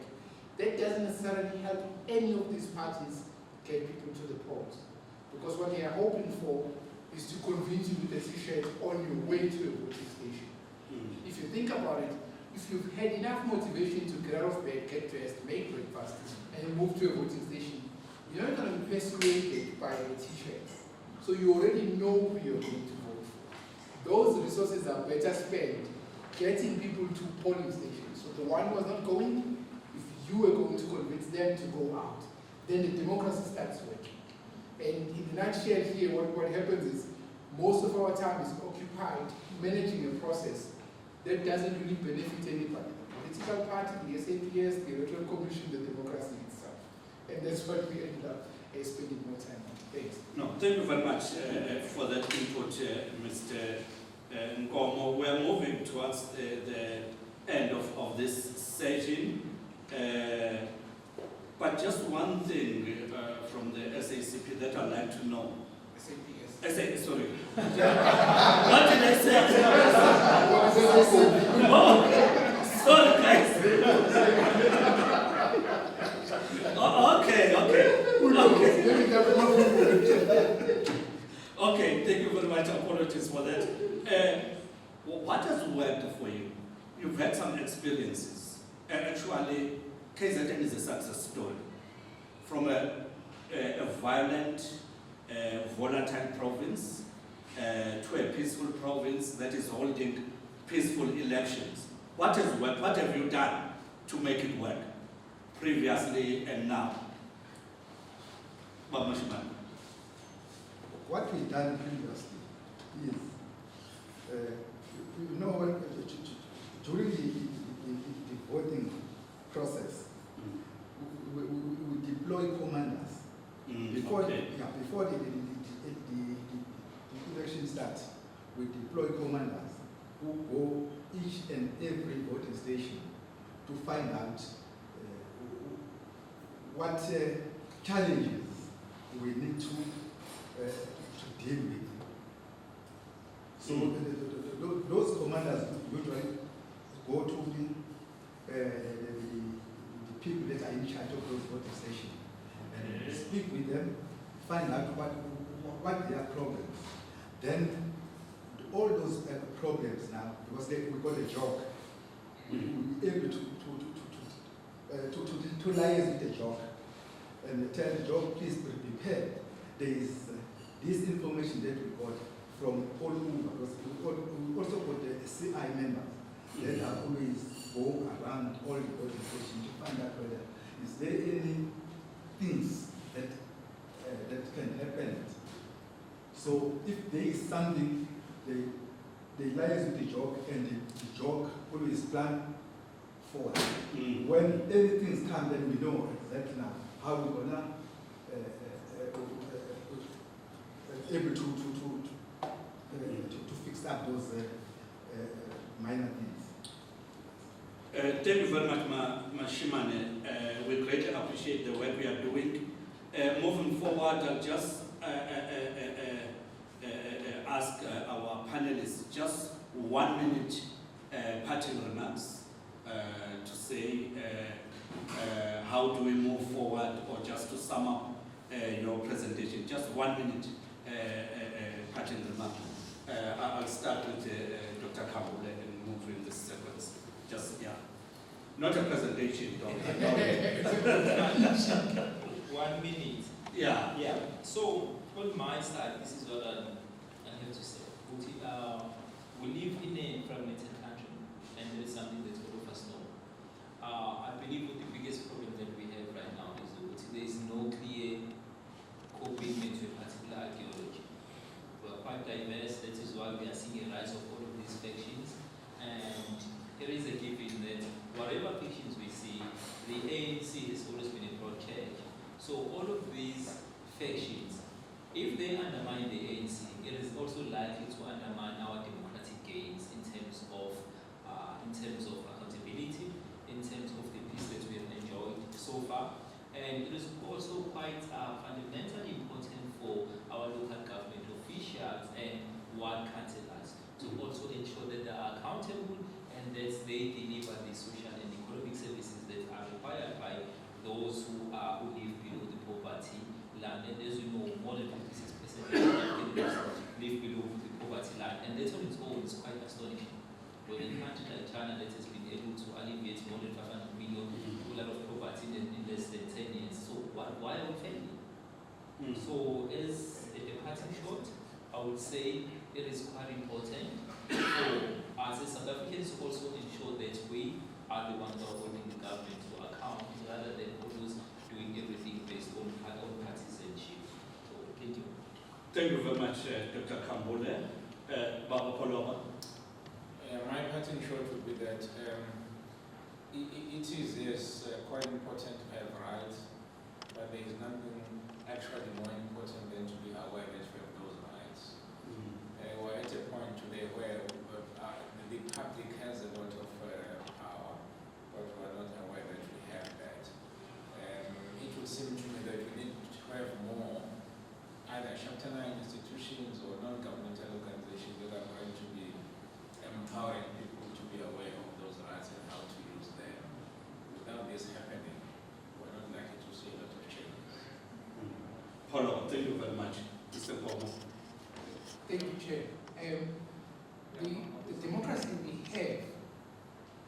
that doesn't necessarily help any of these parties get people to the polls. Because what they are hoping for is to convince you with a t-shirt on your way to a voting station. If you think about it, if you've had enough motivation to get out of bed, get dressed, make breakfast, and move to a voting station, you're not going to be persuaded by a t-shirt. So you already know who you're going to vote for. Those resources are better spent getting people to polling stations. So the one who was not going, if you were going to convince them to go out, then the democracy starts working. And in a nutshell here, what happens is most of our time is occupied managing a process that doesn't really benefit anybody. The political party, the SAPS, the Electoral Commission, the democracy itself. And that's what we ended up spending more time on. Thanks. No, thank you very much for that input, Mr. Nkomo. We are moving towards the end of this session. But just one thing from the SACP that I'd like to know. SAPS. Sorry. What did I say? Oh, sorry, guys. Okay. Okay, thank you very much. Apologies for that. What has worked for you? You've had some experiences. Actually, KZN is a success story. From a violent, volatile province to a peaceful province that is holding peaceful elections. What has worked? What have you done to make it work previously and now? What we've done previously is, during the voting process, we deploy commanders. Before the election starts, we deploy commanders who go each and every voting station to find out what challenges we need to deal with. So those commanders usually go to the people that are in charge of those voting stations and speak with them, find out what their problems. Then all those problems now, because we got a job, we will be able to liaise with the job and tell the job, please be prepared. There is this information that we got from all over, because we also got the CI members that are always go around all the voting stations to find out whether is there any things that can happen. So if there is something, they liaise with the job, and the job always plan for it. When anything comes, then we know exactly now how we're gonna able to fix up those minor things. Thank you very much, Mashimane. We greatly appreciate the work we are doing. Moving forward, I'll just ask our panelists just 1 minute parting remarks to say how do we move forward, or just to sum up your presentation. Just 1 minute parting remark. I'll start with Dr. Kabule and move in this sequence. Just, yeah. Not a presentation, though. 1 minute. Yeah. Yeah. So on my side, this is what I have to say. We live in a fragmented country, and there is something that all of us know. I believe what the biggest problem that we have right now is that there is no clear commitment to a particular ideology. We are quite diverse. That is why we are seeing a rise of all of these factions. And there is a given that whatever factions we see, the ANC has always been a broad church. So all of these factions, if they undermine the ANC, it is also likely to undermine our democratic gains in terms of accountability, in terms of the peace that we have enjoyed so far. And it is also quite fundamentally important for our local government officials and ward councillors to also ensure that they are accountable and that they deliver the social and economic services that are required by those who live below the poverty line. And as you know, more than 56% of Kenyans live below the poverty line, and that on its own is quite astonishing. When a country like China that has been able to alleviate more than 500 million people out of poverty in less than 10 years, so why are we failing? So as a departing shot, I would say it is quite important for us as South Africans to also ensure that we are the ones who are holding the government to account rather than always doing everything based on partisanship. So thank you. Thank you very much, Dr. Kambole. Baba Poloma. My parting shot would be that it is, yes, quite important to have rights, but there is nothing actually more important than to be aware that we have those rights. We're at a point today where the public has a lot of power, but we're not aware that we have that. It would seem to me that we need to have more either chapter 9 institutions or non-governmental organizations that are going to be empowering people to be aware of those rights and how to use them. Without this happening, we're not likely to see a lot of change. Paulo, thank you very much. Mr. Paulo. Thank you, Chair. The democracy we have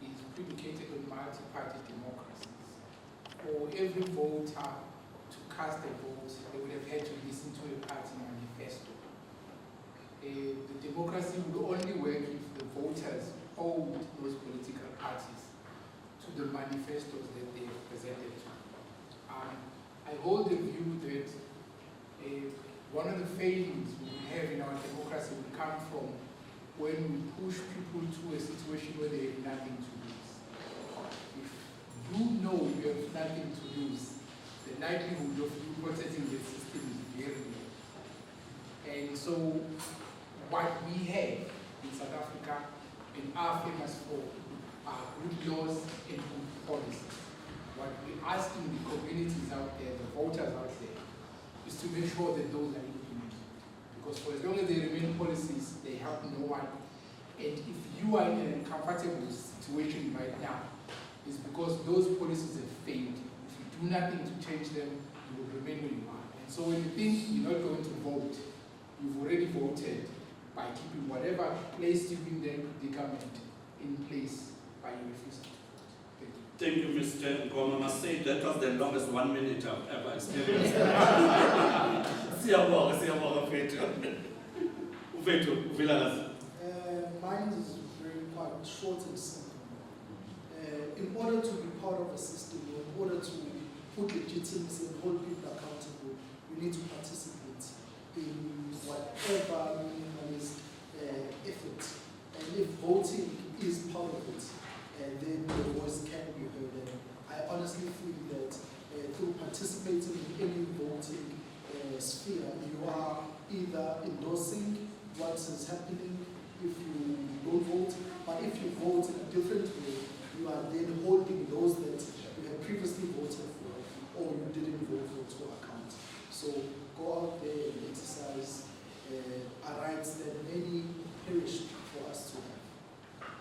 is predicated on multi-party democracies. For every voter to cast a vote, they would have had to listen to a party manifesto. The democracy would only work if the voters hold those political parties to the manifestos that they have presented to. I hold the view that one of the failings we have in our democracy will come from when we push people to a situation where they have nothing to lose. If you know you have nothing to lose, the likelihood of you protecting the system is very low. And so what we have in South Africa and are famous for are good laws and good policies. What we're asking the communities out there, the voters out there, is to make sure that those are implemented. Because for as long as they remain policies, they help no one. And if you are in an uncomfortable situation right now, it's because those policies have failed. If you do nothing to change them, you will remain where you are. And so when you think you're not going to vote, you've already voted by keeping whatever placed you in the predicament in place by your refusal. Thank you, Mr. Ngoma. I must say that was the longest 1 minute I've ever experienced. Mine is very quite short and simple. In order to be part of a system, in order to put legitimacy and hold people accountable, you need to participate in whatever minimalist effort. And if voting is part of it, then your voice can be heard. And I honestly feel that through participating in any voting sphere, you are either endorsing what is happening if you don't vote, but if you vote in a different way, you are then holding those that you had previously voted for or you didn't vote for to account. So go out there and exercise a rights that many perished for us to have.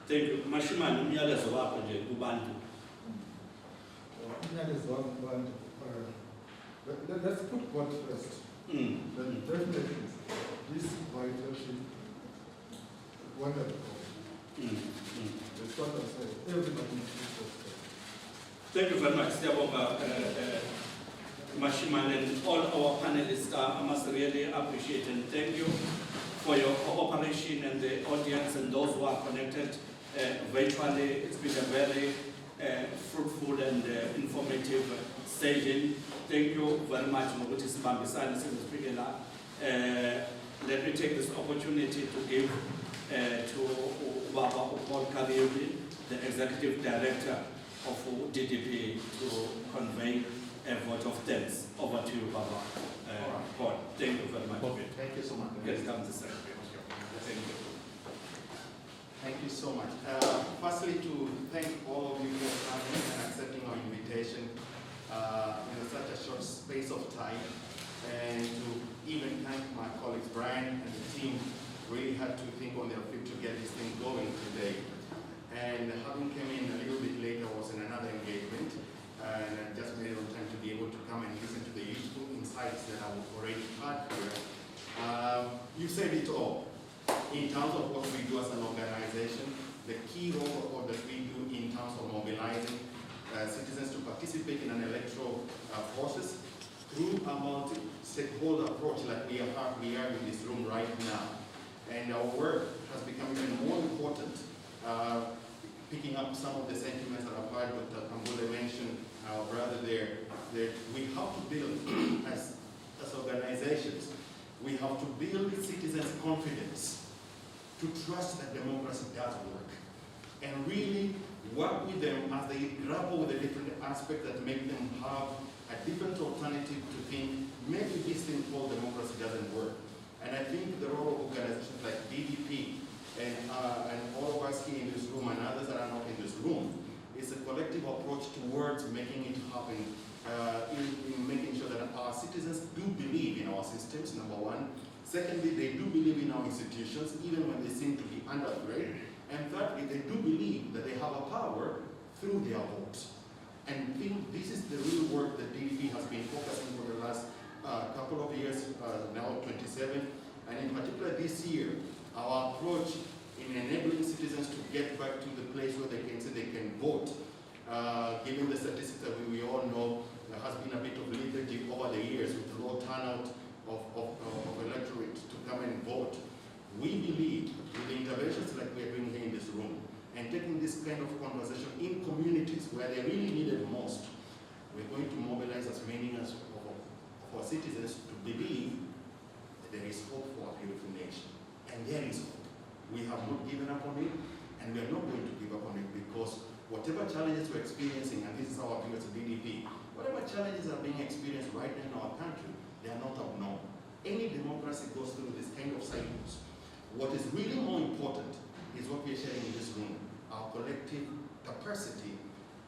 Thank you. Mashimani, umyalezo wakho nje kubantu. Umyalezo wami kubantu, let's put God first. Then definitely this violation wonderful. That's what I said. Everybody needs to first. Thank you very much, Siyabonga, Mashimani, and all our panelists. I must really appreciate and thank you for your cooperation and the audience and those who are connected virtually. It's been a very fruitful and informative session. Thank you very much, Moguti Sthembiso Madlala. Let me take this opportunity to give to Baba Paul Kariuki, the Executive Director of DDP, to convey a vote of thanks. Over to you, Baba. Paul, thank you very much. Okay, thank you so much. Please come to Secretary. Thank you. Thank you so much. Firstly, to thank all of you for coming and accepting our invitation. in such a short space of time, and to even thank my colleagues Brian and the team. Really had to think on their feet to get this thing going today. And having come in a little bit later was in another engagement, and I just made it on time to be able to come and listen to the useful insights that I've already had here. You said it all. In terms of what we do as an organization, the key role that we do in terms of mobilizing citizens to participate in an electoral process through a multi-stakeholder approach like we are in this room right now. And our work has become even more important, picking up some of the sentiments that I've heard Dr. Kambule mention, our brother there, that we have to build, as organizations, we have to build citizens' confidence to trust that democracy does work, and really work with them as they grapple with the different aspects that make them have a different alternative to think, maybe this thing called democracy doesn't work. And I think the role of organizations like DDP and all of us here in this room and others that are not in this room is a collective approach towards making it happen, in making sure that our citizens do believe in our systems, number one. Secondly, they do believe in our institutions, even when they seem to be under threat. And thirdly, they do believe that they have a power through their votes. And I think this is the real work that DDP has been focusing for the last couple of years, now 27, and in particular this year, our approach in enabling citizens to get back to the place where they can say they can vote, given the statistics that we all know, there has been a bit of lethargy over the years with low turnout of electorate to come and vote. We believe with the interventions like we are doing here in this room, and taking this kind of conversation in communities where they really need it most, we're going to mobilize as many as for citizens to believe that there is hope for a beautiful nation. And there is hope. We have not given up on it, and we are not going to give up on it, because whatever challenges we're experiencing, and this is our view as a DDP, whatever challenges are being experienced right now in our country, they are not abnormal. Any democracy goes through this kind of cycles. What is really more important is what we are sharing in this room, our collective capacity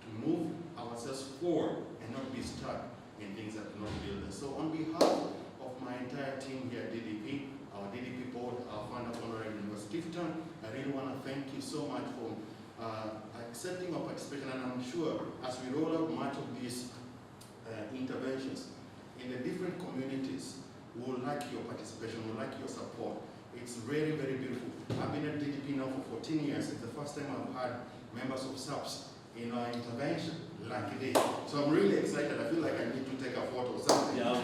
to move ourselves forward and not be stuck in things that do not build us. So on behalf of my entire team here at DDP, our DDP board, our founder, Honorary University Tifton, I really want to thank you so much for accepting our participation, and I'm sure as we roll out much of these interventions in the different communities, we would like your participation, we would like your support. It's very, very beautiful. I've been at DDP now for 14 years. It's the first time I've had members of SAPS in our intervention like this. So I'm really excited. I feel like I need to take a photo or something. Yeah.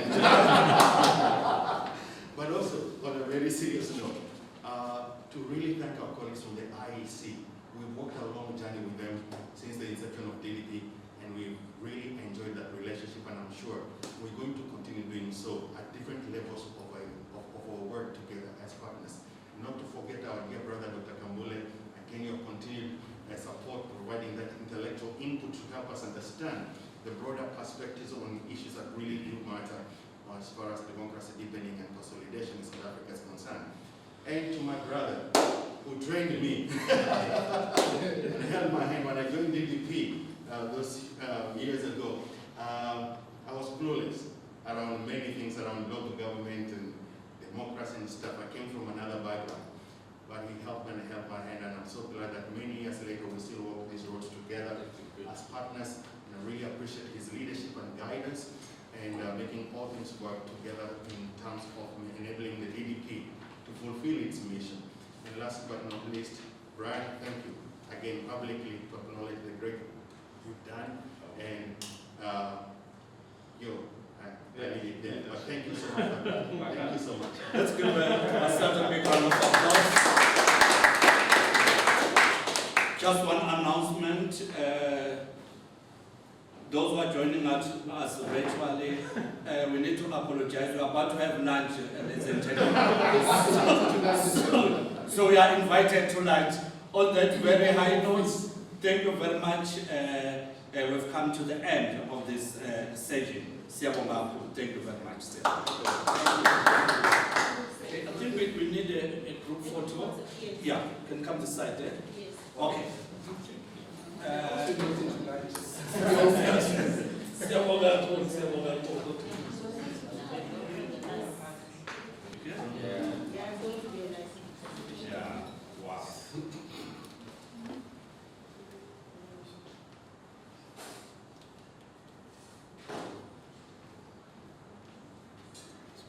But also, on a very serious note, to really thank our colleagues from the IEC. We've walked a long journey with them since the inception of DDP, and we've really enjoyed that relationship, and I'm sure we're going to continue doing so at different levels of our work together as partners. Not to forget our dear brother, Dr. Kambule, again, your continued support, providing that intellectual input to help us understand the broader perspectives on issues that really do matter as far as democracy deepening and consolidation in South Africa is concerned. And to my brother, who trained me and held my hand when I joined DDP those years ago. I was clueless around many things around local government and democracy and stuff. I came from another background, but he helped me and held my hand, and I'm so glad that many years later we still walk these roads together as partners. And I really appreciate his leadership and guidance, and making all things work together in terms of enabling the DDP to fulfill its mission. And last but not least, Brian, thank you again publicly to acknowledge the great you've done, and but thank you so much. Thank you so much. Let's give ourselves a big round of applause. Just one announcement. Those who are joining us virtually, we need to apologize. We are about to have lunch, ladies and gentlemen. So we are invited to lunch. On that very high note, thank you very much. We've come to the end of this session. Thank you very much. I think we need a group photo. Yeah, can come this side there. Yes. Okay.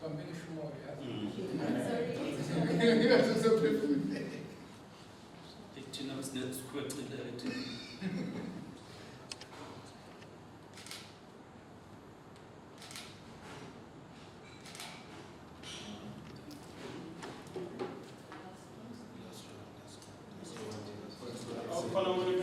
I'm very sure, yeah. Following